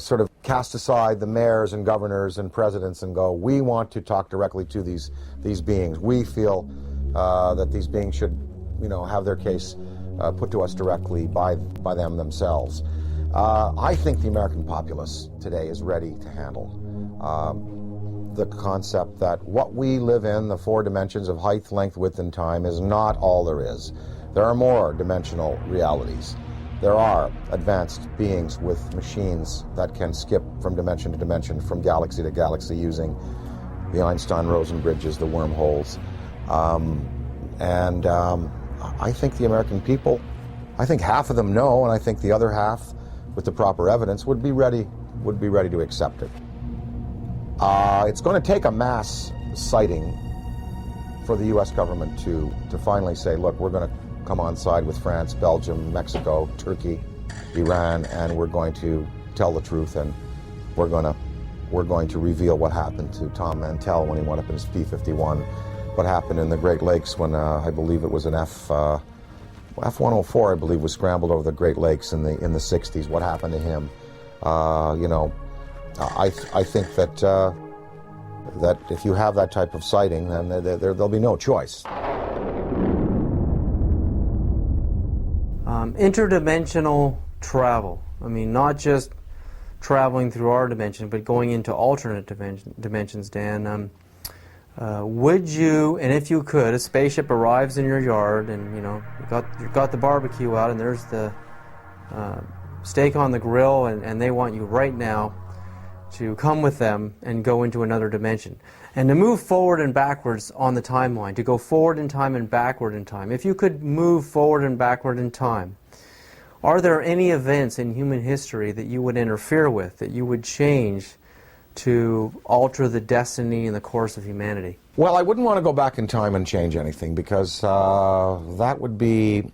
sort of cast aside the mayors and governors and presidents and go, we want to talk directly to these beings. We feel that these beings should, have their case put to us directly by them themselves. I think the American populace today is ready to handle the concept that what we live in, the 4 dimensions of height, length, width, and time, is not all there is. There are more dimensional realities. There are advanced beings with machines that can skip from dimension to dimension, from galaxy to galaxy, using the Einstein-Rosen bridges, the wormholes. I think the American people, I think half of them know, and I think the other half, with the proper evidence, would be ready to accept it. It's going to take a mass sighting for the U.S. government to finally say, look, we're going to come on side with France, Belgium, Mexico, Turkey, Iran, and we're going to tell the truth, and we're going to reveal what happened to Tom Mantell when he went up in his P-51, what happened in the Great Lakes when I believe it was an F-104, I believe, was scrambled over the Great Lakes in the 60s. What happened to him? I think that if you have that type of sighting, then there'll be no choice. Interdimensional travel. I mean, not just traveling through our dimension, but going into alternate dimensions, Dan. Would you, and if you could, a spaceship arrives in your yard, and you've got the barbecue out, and there's the steak on the grill, and they want you right now to come with them and go into another dimension, and to move forward and backwards on the timeline, to go forward in time and backward in time. If you could move forward and backward in time, are there any events in human history that you would interfere with, that you would change to alter the destiny and the course of humanity? Well, I wouldn't want to go back in time and change anything, because that would be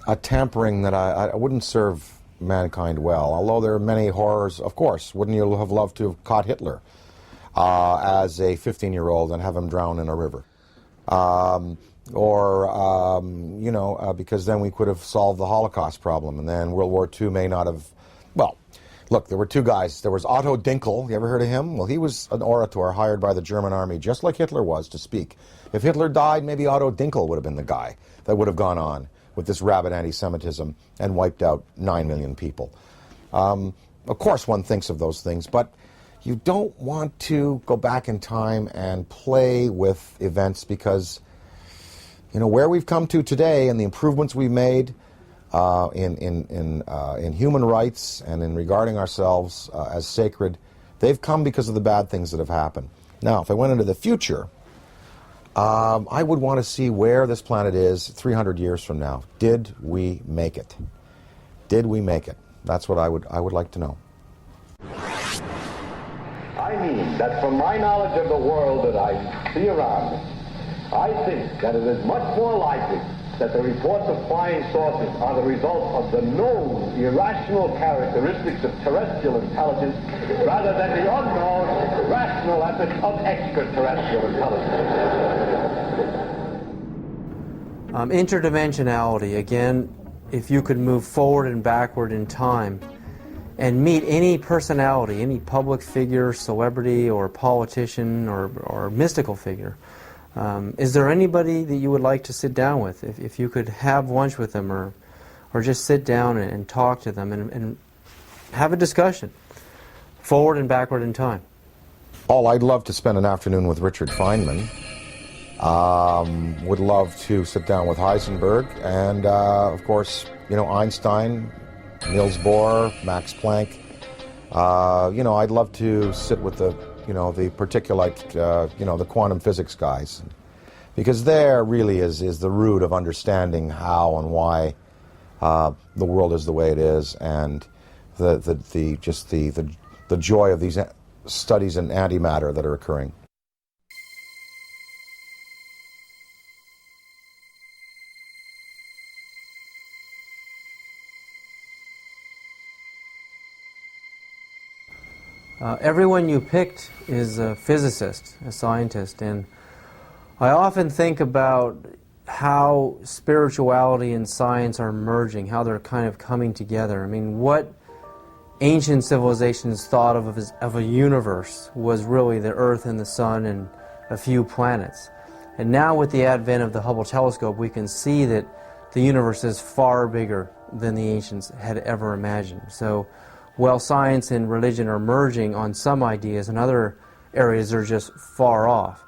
a tampering that I wouldn't serve mankind well. Although there are many horrors, of course. Wouldn't you have loved to have caught Hitler as a 15-year-old and have him drown in a river? Because then we could have solved the Holocaust problem, and then World War II may not have... Well, look, there were 2 guys. There was Otto Dinkel. You ever heard of him? Well, he was an orator hired by the German army, just like Hitler was, to speak. If Hitler died, maybe Otto Dinkel would have been the guy that would have gone on with this rabid anti-Semitism and wiped out 9 million people. Of course, one thinks of those things, but you don't want to go back in time and play with events, because where we've come to today and the improvements we've made in human rights and in regarding ourselves as sacred, they've come because of the bad things that have happened. Now, if I went into the future, I would want to see where this planet is 300 years from now. Did we make it? Did we make it? That's what I would like to know. I mean that from my knowledge of the world that I see around me, I think that it is much more likely that the reports of flying saucers are the result of the known irrational characteristics of terrestrial intelligence rather than the unknown rational efforts of extraterrestrial intelligence. Interdimensionality, again, if you could move forward and backward in time and meet any personality, any public figure, celebrity, or politician, or mystical figure, is there anybody that you would like to sit down with, if you could have lunch with them, or just sit down and talk to them and have a discussion, forward and backward in time? Oh, I'd love to spend an afternoon with Richard Feynman. Would love to sit down with Heisenberg, and of course, Einstein, Niels Bohr, Max Planck, I'd love to sit with the particulate, the quantum physics guys, because there really is the root of understanding how and why the world is the way it is, and the joy of these studies in antimatter that are occurring. Everyone you picked is a physicist, a scientist, and I often think about how spirituality and science are merging, how they're kind of coming together. I mean, what ancient civilizations thought of a universe was really the Earth and the Sun and a few planets. And now with the advent of the Hubble telescope, we can see that the universe is far bigger than the ancients had ever imagined. So while science and religion are merging on some ideas, in other areas they're just far off.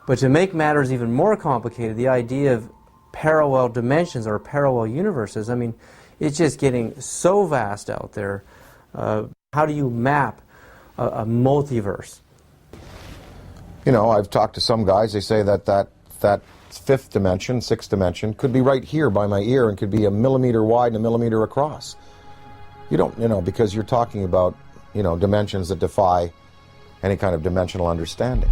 But to make matters even more complicated, the idea of parallel dimensions or parallel universes, I mean, it's just getting so vast out there. How do you map a multiverse? I've talked to some guys, they say that fifth dimension, sixth dimension, could be right here by my ear and could be a millimeter wide and a millimeter across. You don't, because you're talking about, dimensions that defy any kind of dimensional understanding.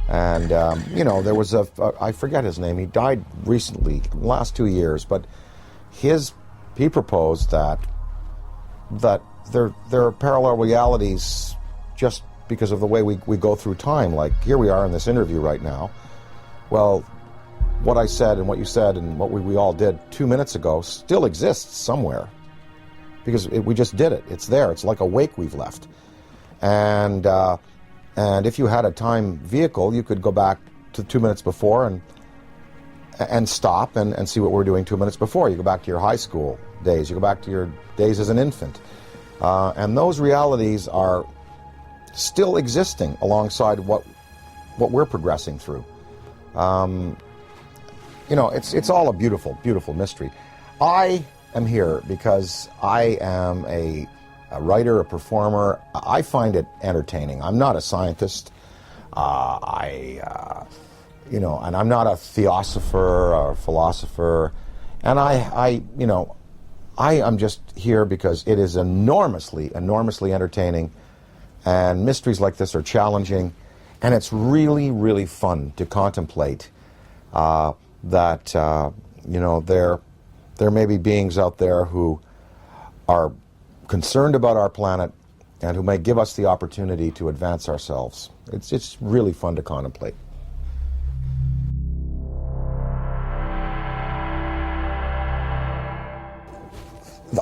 And, there was I forget his name, he died recently, in the last 2 years, but he proposed that there are parallel realities just because of the way we go through time. Like, here we are in this interview right now. Well, what I said and what you said and what we all did 2 minutes ago still exists somewhere. Because we just did it. It's there. It's like a wake we've left. And if you had a time vehicle, you could go back to 2 minutes before and stop and see what we're doing 2 minutes before. You go back to your high school days. You go back to your days as an infant. And those realities are still existing alongside what we're progressing through. It's all a beautiful, beautiful mystery. I am here because I am a writer, a performer. I find it entertaining. I'm not a scientist. And I'm not a theosopher or philosopher. And I am just here because it is enormously, enormously entertaining. And mysteries like this are challenging. And it's really, really fun to contemplate that there may be beings out there who are concerned about our planet and who may give us the opportunity to advance ourselves. It's really fun to contemplate.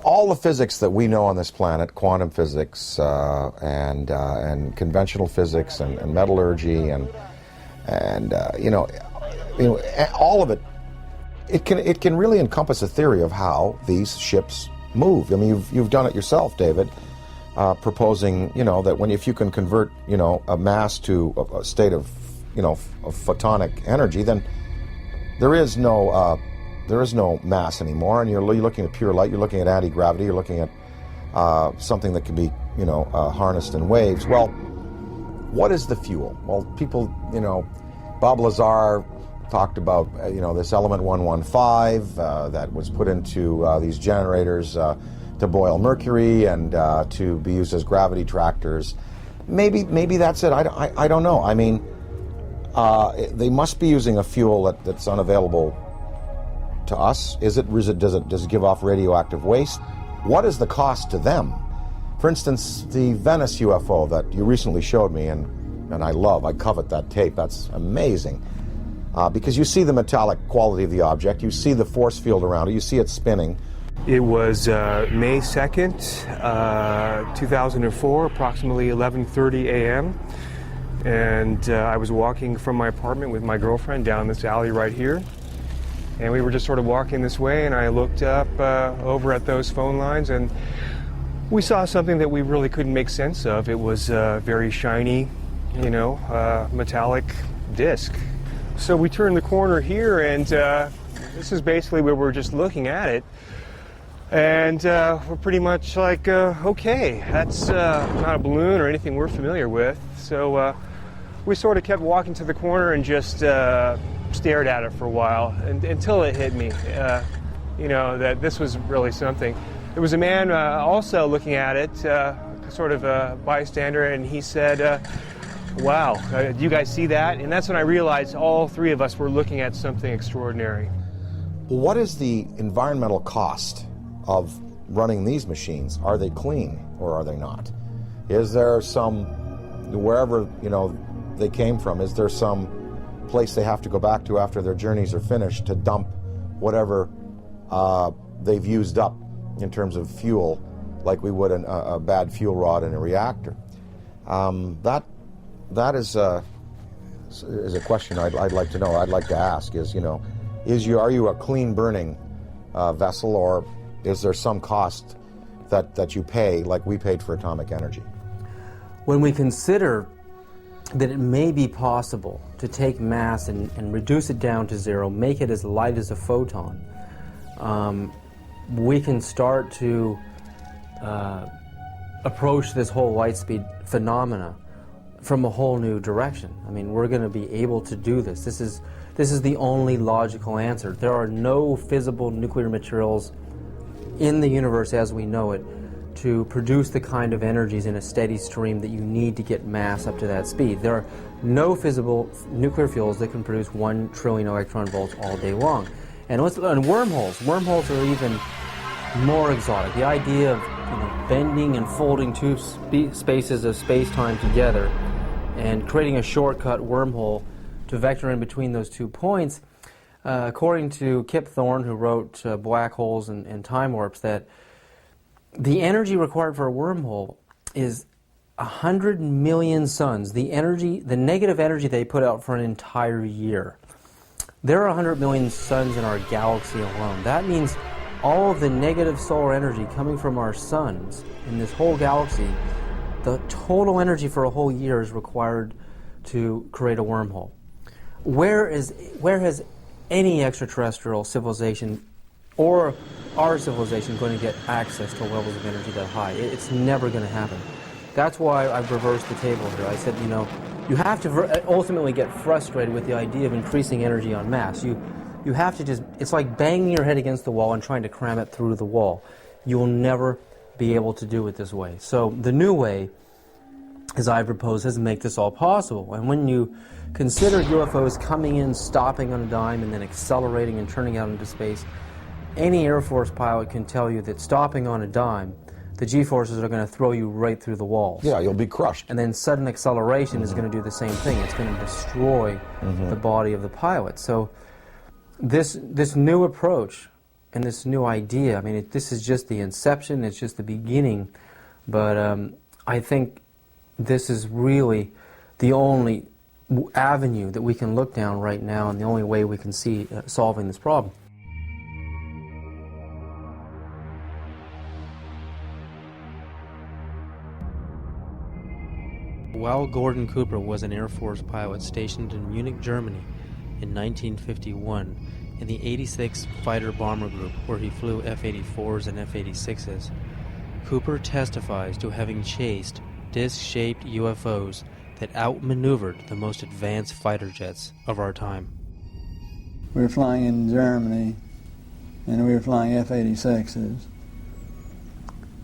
All the physics that we know on this planet, quantum physics and conventional physics and metallurgy and all of it, it can really encompass a theory of how these ships move. I mean, you've done it yourself, David, proposing that if you can convert a mass to a state of photonic energy, then there is no mass anymore, and you're looking at pure light. You're looking at anti-gravity. You're looking at something that can be harnessed in waves. Well, what is the fuel? Well, people, Bob Lazar talked about this element 115 that was put into these generators to boil mercury and to be used as gravity tractors. Maybe that's it. I don't know. I mean, they must be using a fuel that's unavailable to us. Does it give off radioactive waste? What is the cost to them? For instance, the Venice UFO that you recently showed me, and I covet that tape. That's amazing. Because you see the metallic quality of the object, you see the force field around it, you see it spinning. It was May 2nd, 2004, approximately 11:30 a.m. And I was walking from my apartment with my girlfriend down this alley right here. And we were just sort of walking this way, and I looked up over at those phone lines, and we saw something that we really couldn't make sense of. It was a very shiny, metallic disc. So we turned the corner here, and this is basically where we're just looking at it. And we're pretty much like, okay, that's not a balloon or anything we're familiar with. So we sort of kept walking to the corner and just stared at it for a while until it hit me, that this was really something. There was a man also looking at it, sort of a bystander, and he said, wow, do you guys see that? And that's when I realized all three of us were looking at something extraordinary. What is the environmental cost of running these machines? Are they clean or are they not? Is there some, wherever they came from, is there some place they have to go back to after their journeys are finished to dump whatever they've used up in terms of fuel, like we would a bad fuel rod in a reactor? That is a question I'd like to know. I'd like to ask are you a clean burning vessel, or is there some cost that you pay like we paid for atomic energy? When we consider that it may be possible to take mass and reduce it down to zero, make it as light as a photon, we can start to approach this whole light speed phenomena from a whole new direction. I mean, we're going to be able to do this. This is the only logical answer. There are no fissile nuclear materials in the universe as we know it to produce the kind of energies in a steady stream that you need to get mass up to that speed. There are no fissile nuclear fuels that can produce 1 trillion electron volts all day long. And wormholes are even more exotic. The idea of bending and folding two spaces of space-time together and creating a shortcut wormhole to vector in between those 2 points, according to Kip Thorne, who wrote Black Holes and Time Warps, that the energy required for a wormhole is 100 million suns, the negative energy they put out for an entire year. There are 100 million suns in our galaxy alone. That means all of the negative solar energy coming from our suns in this whole galaxy, the total energy for a whole year is required to create a wormhole. Where has any extraterrestrial civilization or our civilization going to get access to levels of energy that high? It's never going to happen. That's why I've reversed the table here. I said, you have to ultimately get frustrated with the idea of increasing energy en masse. You have to it's like banging your head against the wall and trying to cram it through the wall. You'll never be able to do it this way. So the new way, as I propose, is to make this all possible. And when you consider UFOs coming in, stopping on a dime, and then accelerating and turning out into space, any Air Force pilot can tell you that stopping on a dime, the G-forces are going to throw you right through the walls. Yeah, you'll be crushed. And then sudden acceleration is going to do the same thing. It's going to destroy the body of the pilot. So this new approach and this new idea, I mean, this is just the inception, it's just the beginning, but I think this is really the only avenue that we can look down right now and the only way we can see solving this problem. While Gordon Cooper was an Air Force pilot stationed in Munich, Germany in 1951 in the 86th Fighter Bomber Group, where he flew F-84s and F-86s, Cooper testifies to having chased disc-shaped UFOs that outmaneuvered the most advanced fighter jets of our time. We were flying in Germany, and we were flying F-86s.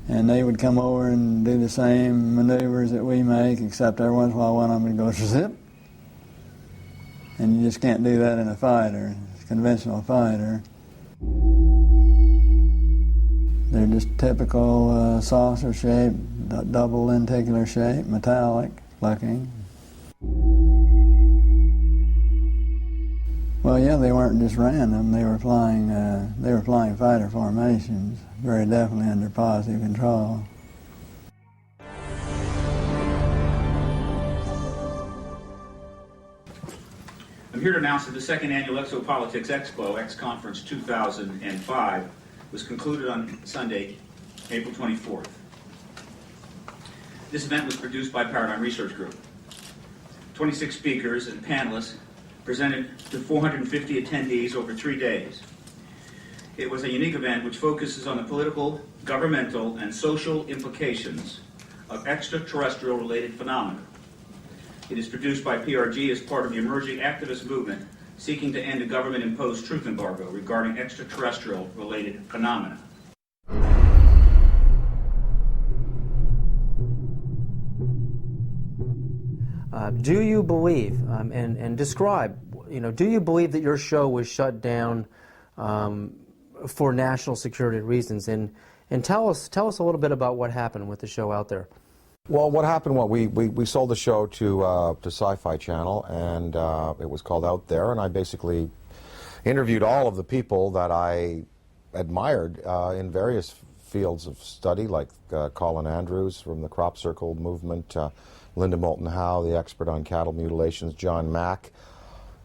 And they would come over and do the same maneuvers that we make, except every once in a while one of them would go zip. And you just can't do that in a fighter, a conventional fighter. They're just typical saucer shape, double lenticular shape, metallic looking. Well, yeah, they weren't just random. They were flying fighter formations, very definitely under positive control. I'm here to announce that the second annual Exopolitics Expo, X-Conference 2005, was concluded on Sunday, April 24th. This event was produced by Paradigm Research Group. 26 speakers and panelists presented to 450 attendees over 3 days. It was a unique event which focuses on the political, governmental, and social implications of extraterrestrial-related phenomena. It is produced by PRG as part of the emerging activist movement seeking to end a government-imposed truth embargo regarding extraterrestrial-related phenomena. Do you believe, and describe, do you believe that your show was shut down for national security reasons? And tell us a little bit about what happened with the show out there. Well, what happened? We sold the show to Sci-Fi Channel, and it was called Out There, and I basically interviewed all of the people that I admired in various fields of study, like Colin Andrews from the Crop Circle movement, Linda Moulton Howe, the expert on cattle mutilations, John Mack.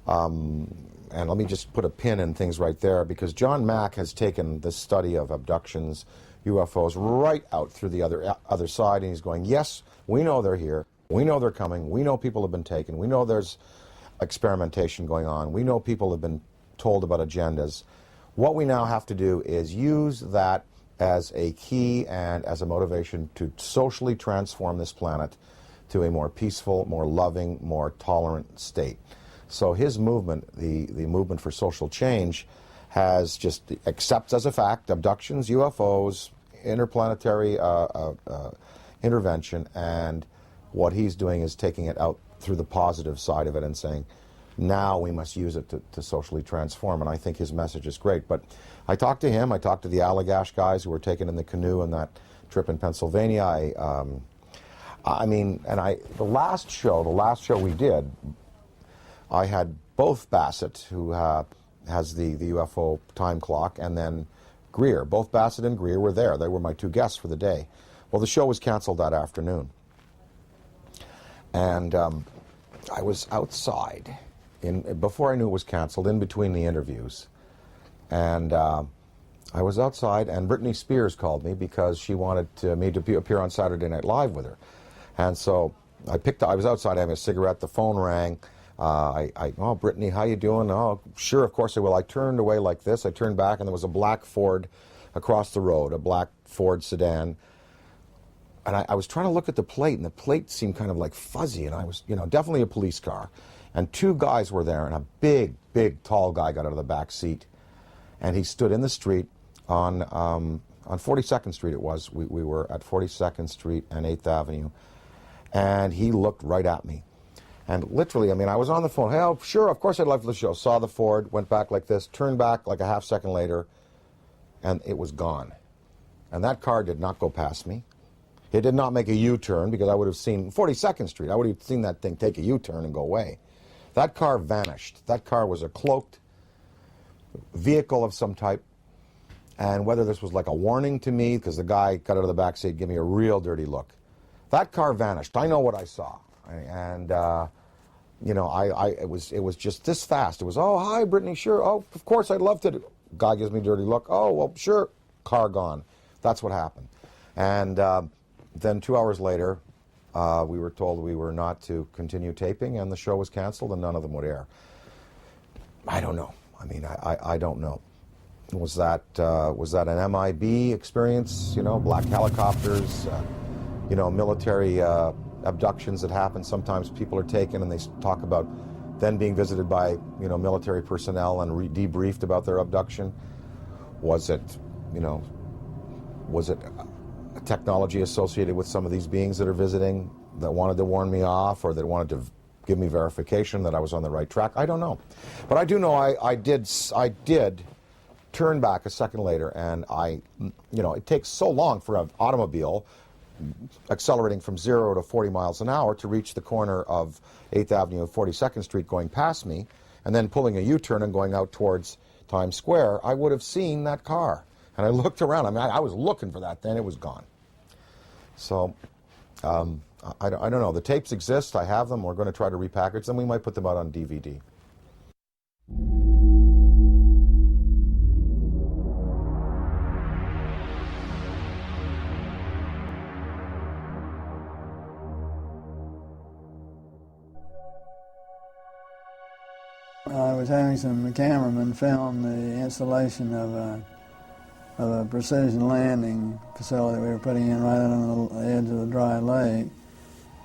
And let me just put a pin in things right there, because John Mack has taken the study of abductions, UFOs, right out through the other side, and he's going, yes, we know they're here, we know they're coming, we know people have been taken, we know there's experimentation going on, we know people have been told about agendas. What we now have to do is use that as a key and as a motivation to socially transform this planet to a more peaceful, more loving, more tolerant state. So his movement, the movement for social change, has just accepts as a fact abductions, UFOs, interplanetary intervention, and what he's doing is taking it out through the positive side of it and saying, now we must use it to socially transform, and I think his message is great. But I talked to him, I talked to the Allagash guys who were taken in the canoe on that trip in Pennsylvania. The last show we did, I had both Bassett, who has the UFO time clock, and then Greer. Both Bassett and Greer were there. They were my two guests for the day. Well, the show was canceled that afternoon. And I was outside, before I knew it was canceled, in between the interviews. And I was outside, and Britney Spears called me because she wanted me to appear on Saturday Night Live with her. And so I was outside having a cigarette, the phone rang. Oh, Brittany, how you doing? Oh, sure, of course I will. I turned away like this. I turned back, and there was a black Ford across the road, a black Ford sedan. And I was trying to look at the plate, and the plate seemed kind of like fuzzy, and I was, definitely a police car. And two guys were there, and a big, big, tall guy got out of the back seat. And he stood in the street on 42nd Street it was. We were at 42nd Street and 8th Avenue. And he looked right at me. And literally, I was on the phone. Hey, oh, sure, of course I'd love the show. Saw the Ford, went back like this, turned back like a half second later, and it was gone. And that car did not go past me. It did not make a U-turn, because I would have seen 42nd Street. I would have seen that thing take a U-turn and go away. That car vanished. That car was a cloaked vehicle of some type. And whether this was like a warning to me, because the guy got out of the back seat, gave me a real dirty look. That car vanished. I know what I saw. And it was just this fast. It was, oh, hi, Brittany, sure. Oh, of course, I'd love to. Guy gives me a dirty look. Oh, well, sure. Car gone. That's what happened. And then 2 hours later, we were told we were not to continue taping, and the show was canceled, and none of them would air. I don't know. I don't know. Was that an MIB experience? Black helicopters, military abductions that happen. Sometimes people are taken, and they talk about then being visited by military personnel and debriefed about their abduction. Was it a technology associated with some of these beings that are visiting that wanted to warn me off, or that wanted to give me verification that I was on the right track? I don't know. But I do know I did turn back a second later, and it takes so long for an automobile accelerating from 0 to 40 miles an hour to reach the corner of 8th Avenue and 42nd Street going past me, and then pulling a U-turn and going out towards Times Square. I would have seen that car. And I looked around. I was looking for that then. It was gone. So, I don't know. The tapes exist. I have them. We're going to try to repackage them. We might put them out on DVD. I was having some cameramen film the installation of a of a precision landing facility we were putting in right on the edge of the dry lake.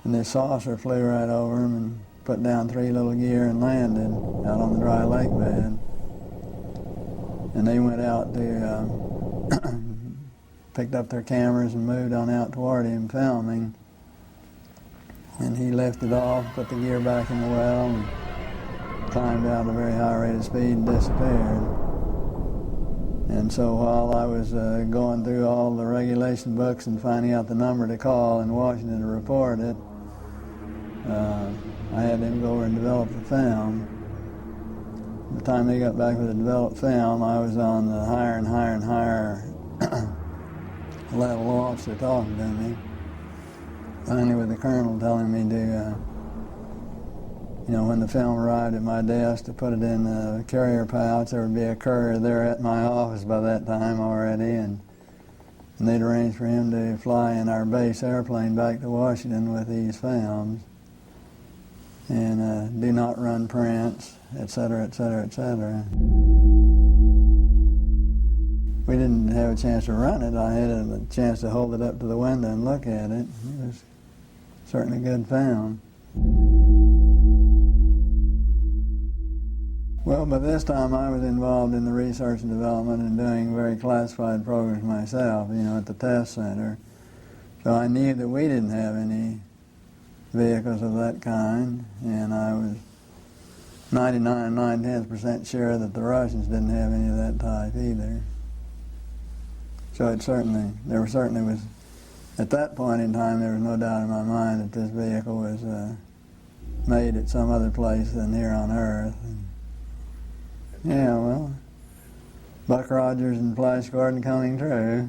And this saucer flew right over them and put down 3 little gear and landed out on the dry lake bed. And they went out to, picked up their cameras and moved on out toward him filming. And he lifted off, put the gear back in the well, and climbed out at a very high rate of speed and disappeared. And so while I was going through all the regulation books and finding out the number to call in Washington to report it, I had them go over and develop the film. By the time they got back with the developed film, I was on the higher and higher and higher level officer talking to me. Finally with the colonel telling me to, when the film arrived at my desk, to put it in the carrier pouch. There would be a courier there at my office by that time already, and they'd arranged for him to fly in our base airplane back to Washington with these films, and do not run prints, etc., etc., etc. We didn't have a chance to run it. I had a chance to hold it up to the window and look at it. It was certainly good film. Well, by this time I was involved in the research and development and doing very classified programs myself, at the test center. So I knew that we didn't have any vehicles of that kind, and I was 99 9/10% sure that the Russians didn't have any of that type either. So there certainly was, at that point in time, there was no doubt in my mind that this vehicle was made at some other place than here on Earth. Yeah, well, Buck Rogers and Flash Gordon coming true.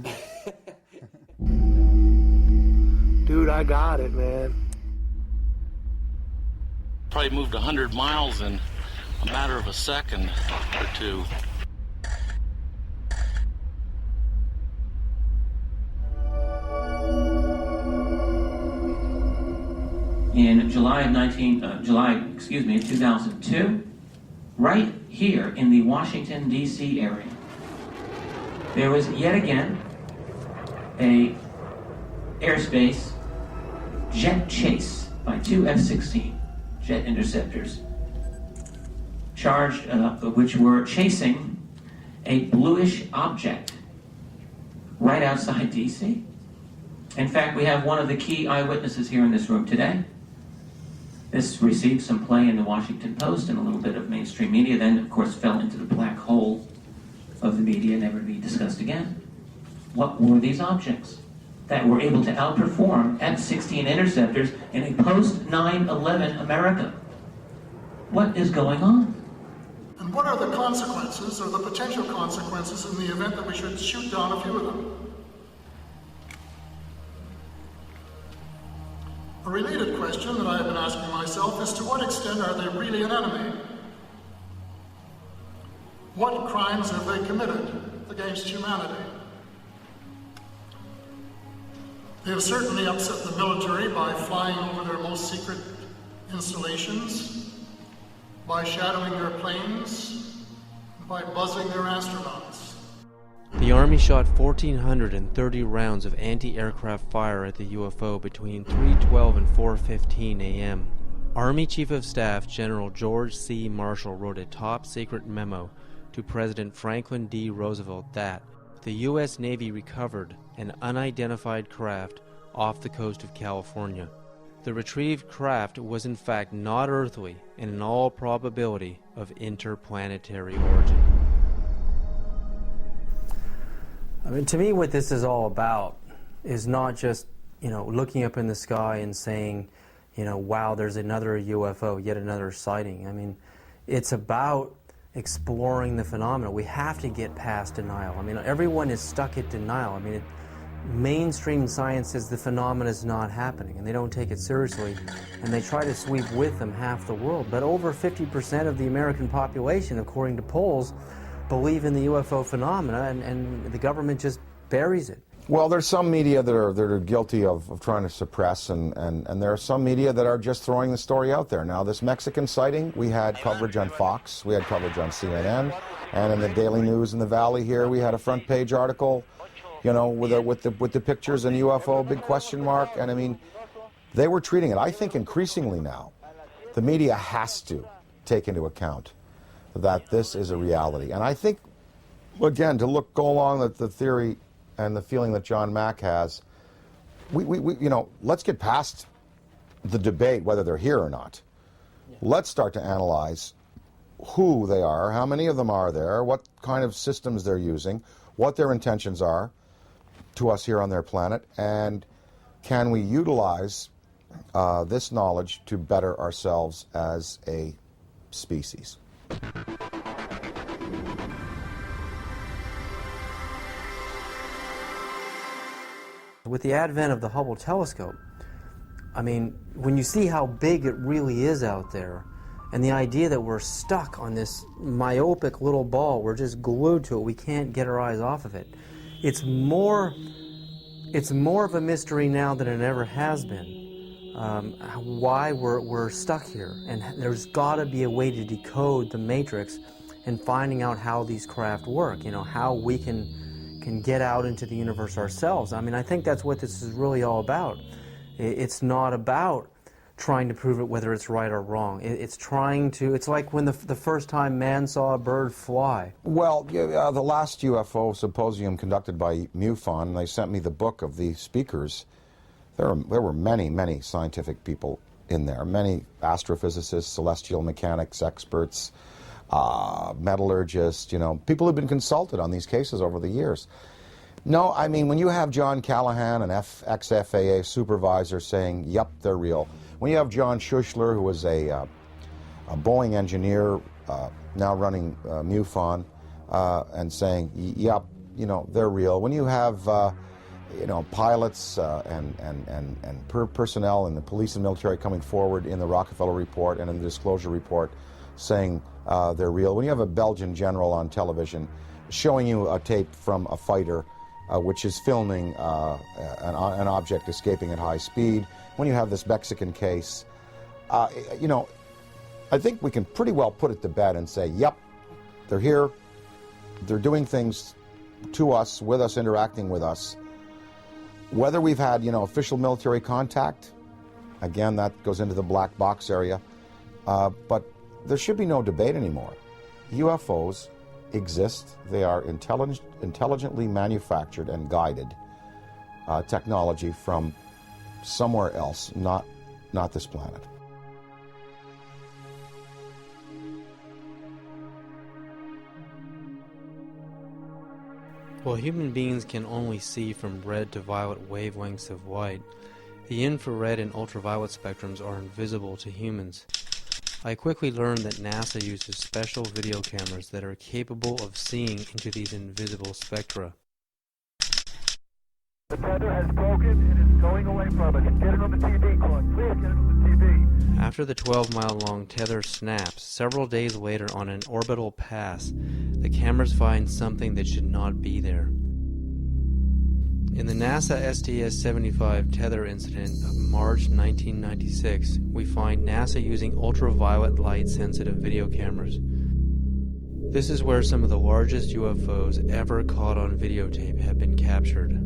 Dude, I got it, man. Probably moved 100 miles in a matter of a second or two. In July of 2002, right here in the Washington, D.C. area, there was yet again a airspace jet chase by 2 F-16 jet interceptors, which were chasing a bluish object right outside D.C. In fact, we have one of the key eyewitnesses here in this room today. This received some play in the Washington Post and a little bit of mainstream media, then of course fell into the black hole of the media, never to be discussed again. What were these objects that were able to outperform F-16 interceptors in a post-9/11 America? What is going on? And what are the consequences, or the potential consequences, in the event that we should shoot down a few of them? A related question that I have been asking myself is, to what extent are they really an enemy? What crimes have they committed against humanity? They have certainly upset the military by flying over their most secret installations, by shadowing their planes, by buzzing their astronauts. The Army shot 1,430 rounds of anti-aircraft fire at the UFO between 3:12 and 4:15 a.m. Army Chief of Staff General George C. Marshall wrote a top-secret memo to President Franklin D. Roosevelt that the U.S. Navy recovered an unidentified craft off the coast of California. The retrieved craft was in fact not earthly and in all probability of interplanetary origin. I mean, to me, what this is all about is not just, looking up in the sky and saying, wow, there's another UFO, yet another sighting. I mean, it's about exploring the phenomena. We have to get past denial. I mean, everyone is stuck at denial. I mean, mainstream science says the phenomena is not happening, and they don't take it seriously, and they try to sweep with them half the world. But over 50% of the American population, according to polls, believe in the UFO phenomena, and the government just buries it. Well, there's some media that are guilty of trying to suppress, and there are some media that are just throwing the story out there. Now, this Mexican sighting, we had coverage on Fox, we had coverage on CNN, and in the Daily News in the Valley here, we had a front page article, you know, with the pictures and UFO, big question mark, and I mean, they were treating it. I think increasingly now, the media has to take into account that this is a reality, and I think, again, to go along with the theory and the feeling that John Mack has, we you know, let's get past the debate whether they're here or not. Let's start to analyze who they are, how many of them are there, what kind of systems they're using, what their intentions are to us here on their planet, and can we utilize this knowledge to better ourselves as a species. With the advent of the Hubble telescope, I mean, when you see how big it really is out there, and the idea that we're stuck on this myopic little ball, we're just glued to it, we can't get our eyes off of it. It's more of a mystery now than it ever has been. Why we're stuck here, and there's got to be a way to decode the matrix and finding out how these craft work. You know, how we can get out into the universe ourselves. I mean, I think that's what this is really all about. It's not about trying to prove it whether it's right or wrong. It's like when the first time man saw a bird fly. Well, the last UFO symposium conducted by MUFON, they sent me the book of the speakers. There were many, many scientific people in there, many astrophysicists, celestial mechanics experts, metallurgists, you know, people who've been consulted on these cases over the years. No, I mean, when you have John Callahan, an ex-FAA supervisor, saying, yep, they're real. When you have John Schuessler, who was a Boeing engineer, now running MUFON, and saying, yep, you know, they're real. When you have, you know, pilots and personnel in the police and military coming forward in the Rockefeller Report and in the Disclosure Report saying they're real. When you have a Belgian general on television showing you a tape from a fighter which is filming an object escaping at high speed, when you have this Mexican case, you know, I think we can pretty well put it to bed and say, yep, they're here, they're doing things to us, with us, interacting with us. Whether we've had, you know, official military contact, again, that goes into the black box area, but there should be no debate anymore. UFOs exist. They are intelligently manufactured and guided technology from somewhere else, not this planet. While human beings can only see from red to violet wavelengths of light, the infrared and ultraviolet spectrums are invisible to humans. I quickly learned that NASA uses special video cameras that are capable of seeing into these invisible spectra. The tether has broken and is going away from us. Get it on the TV, Claude. Please get it on the TV. After the 12-mile-long tether snaps, several days later on an orbital pass, the cameras find something that should not be there. In the NASA STS-75 tether incident of March 1996, we find NASA using ultraviolet light-sensitive video cameras. This is where some of the largest UFOs ever caught on videotape have been captured.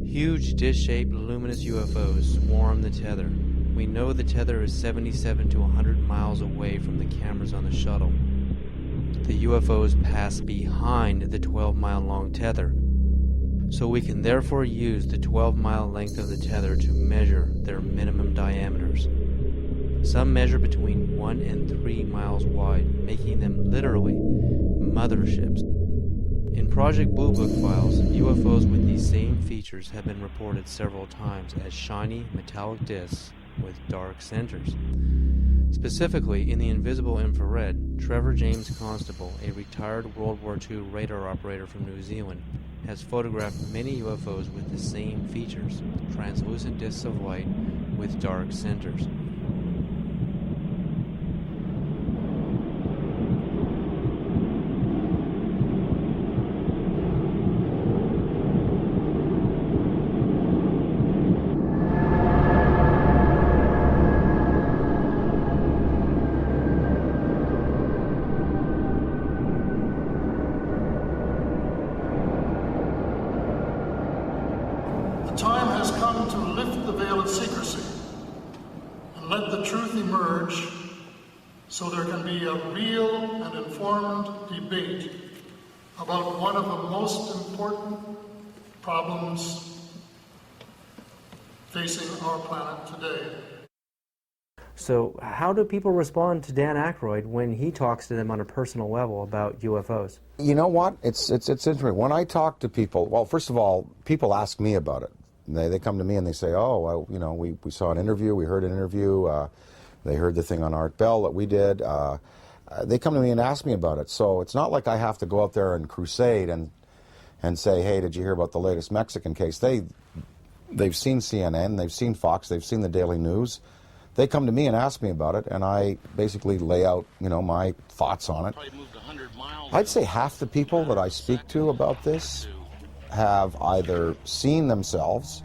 Huge dish-shaped luminous UFOs swarm the tether. We know the tether is 77 to 100 miles away from the cameras on the shuttle. The UFOs pass behind the 12-mile-long tether, so we can therefore use the 12-mile length of the tether to measure their minimum diameters. Some measure between 1 and 3 miles wide, making them literally motherships. In Project Blue Book files, UFOs with these same features have been reported several times as shiny metallic discs with dark centers. Specifically, in the invisible infrared, Trevor James Constable, a retired World War II radar operator from New Zealand, has photographed many UFOs with the same features, translucent discs of light with dark centers. time to lift the veil of secrecy and let the truth emerge so there can be a real and informed debate about one of the most important problems facing our planet today. So how do people respond to Dan Aykroyd when he talks to them on a personal level about UFOs? You know what? It's interesting. When I talk to people, well, first of all, people ask me about it. They come to me and they say, oh, well, you know, we saw an interview, we heard an interview, they heard the thing on Art Bell that we did. They come to me and ask me about it. So it's not like I have to go out there and crusade and say, hey, did you hear about the latest Mexican case? They've seen CNN, they've seen Fox, they've seen the Daily News. They come to me and ask me about it, and I basically lay out, you know, my thoughts on it. I'd say half the people that I speak to about this have either seen themselves,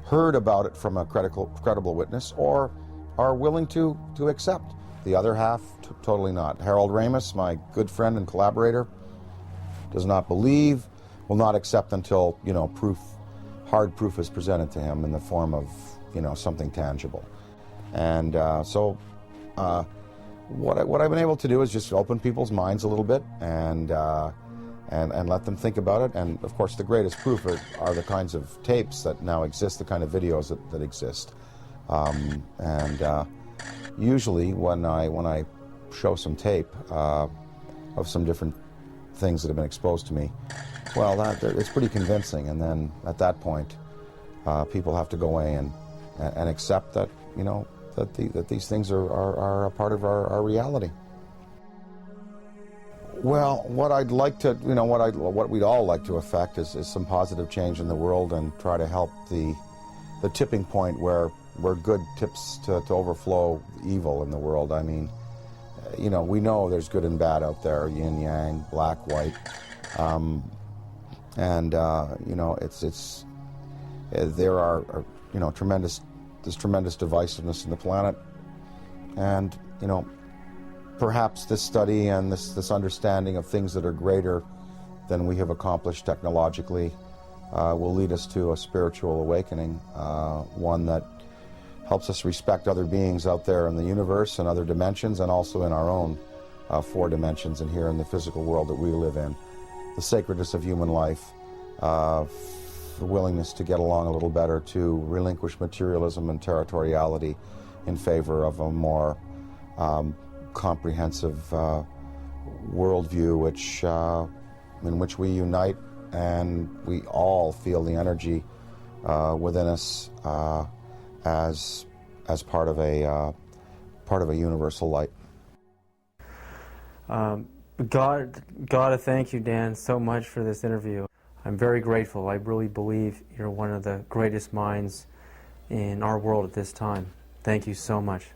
heard about it from a credible witness, or are willing to accept. The other half, totally not. Harold Ramis, my good friend and collaborator, does not believe, will not accept until, you know, hard proof is presented to him in the form of, you know, something tangible. And so what I've been able to do is just open people's minds a little bit and let them think about it. And of course, the greatest proof are the kinds of tapes that now exist, the kind of videos that exist. Usually when I show some tape of some different things that have been exposed to me, well, it's pretty convincing. And then at that point, people have to go away and accept that, you know, that these things are a part of our reality. Well, what I'd like to, you know, what we'd all like to affect is some positive change in the world and try to help the tipping point where good tips to overflow evil in the world. I mean, you know, we know there's good and bad out there, yin yang, black, white, you know, there are you know, there's tremendous divisiveness in the planet, and you know, perhaps this study and this understanding of things that are greater than we have accomplished technologically will lead us to a spiritual awakening, one that helps us respect other beings out there in the universe and other dimensions, and also in our own 4 dimensions and here in the physical world that we live in. The sacredness of human life, the willingness to get along a little better, to relinquish materialism and territoriality in favor of a more comprehensive worldview, in which we unite and we all feel the energy within us as part of a universal light. Gotta thank you, Dan, so much for this interview. I'm very grateful. I really believe you're one of the greatest minds in our world at this time. Thank you so much.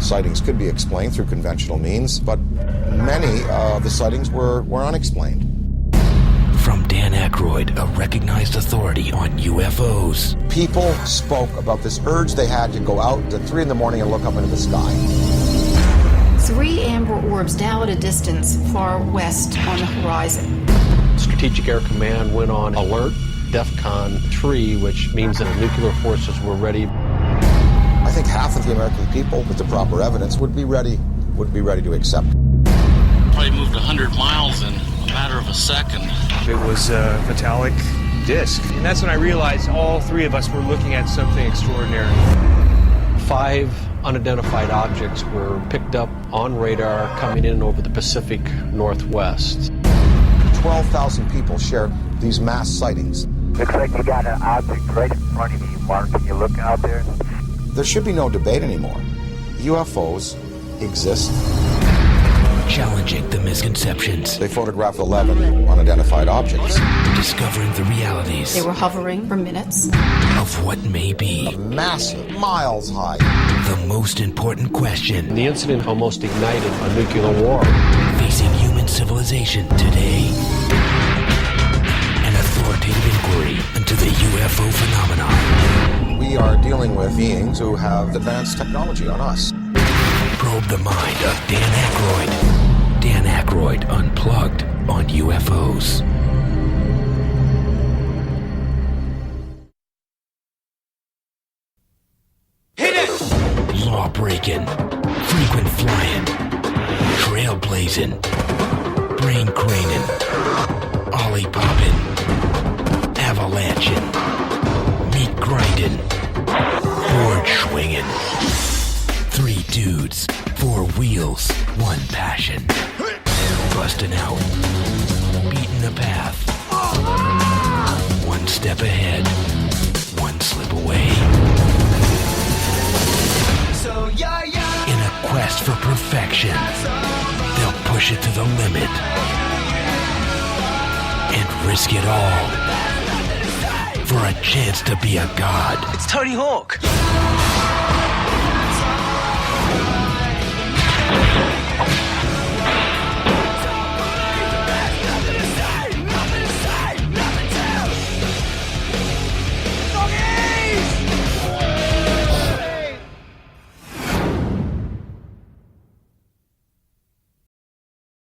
sightings could be explained through conventional means, but many of the sightings were unexplained. From Dan Aykroyd, a recognized authority on UFOs. People spoke about this urge they had to go out at 3 in the morning and look up into the sky. 3 amber orbs now at a distance far west on the horizon. Strategic Air Command went on alert, DEFCON 3, which means that the nuclear forces were ready. I think half of the American people, with the proper evidence, would be ready to accept. Probably moved 100 miles in a matter of a second. It was a metallic disc. And that's when I realized all 3 of us were looking at something extraordinary. 5 unidentified objects were picked up on radar coming in over the Pacific Northwest. 12,000 people shared these mass sightings. Looks like you got an object right in front of you, Mark. Can you look out there? There should be no debate anymore. UFOs exist. Challenging the misconceptions. They photographed 11 unidentified objects. Discovering the realities. They were hovering for minutes. Of what may be. A massive, miles high. The most important question. The incident almost ignited a nuclear war. Facing human civilization today. An authoritative inquiry into the UFO phenomenon. We are dealing with beings who have advanced technology on us. Probe the mind of Dan Aykroyd. Dan Aykroyd Unplugged on UFOs. Hit it! Law breaking, frequent flying, trailblazing, brain craning, ollie popping, avalanching, meat grinding, board swinging. 3 dudes, 4 wheels, 1 passion. Busting out, beating the path. 1 step ahead, 1 slip away. In a quest for perfection, they'll push it to the limit and risk it all for a chance to be a god. It's Tony Hawk.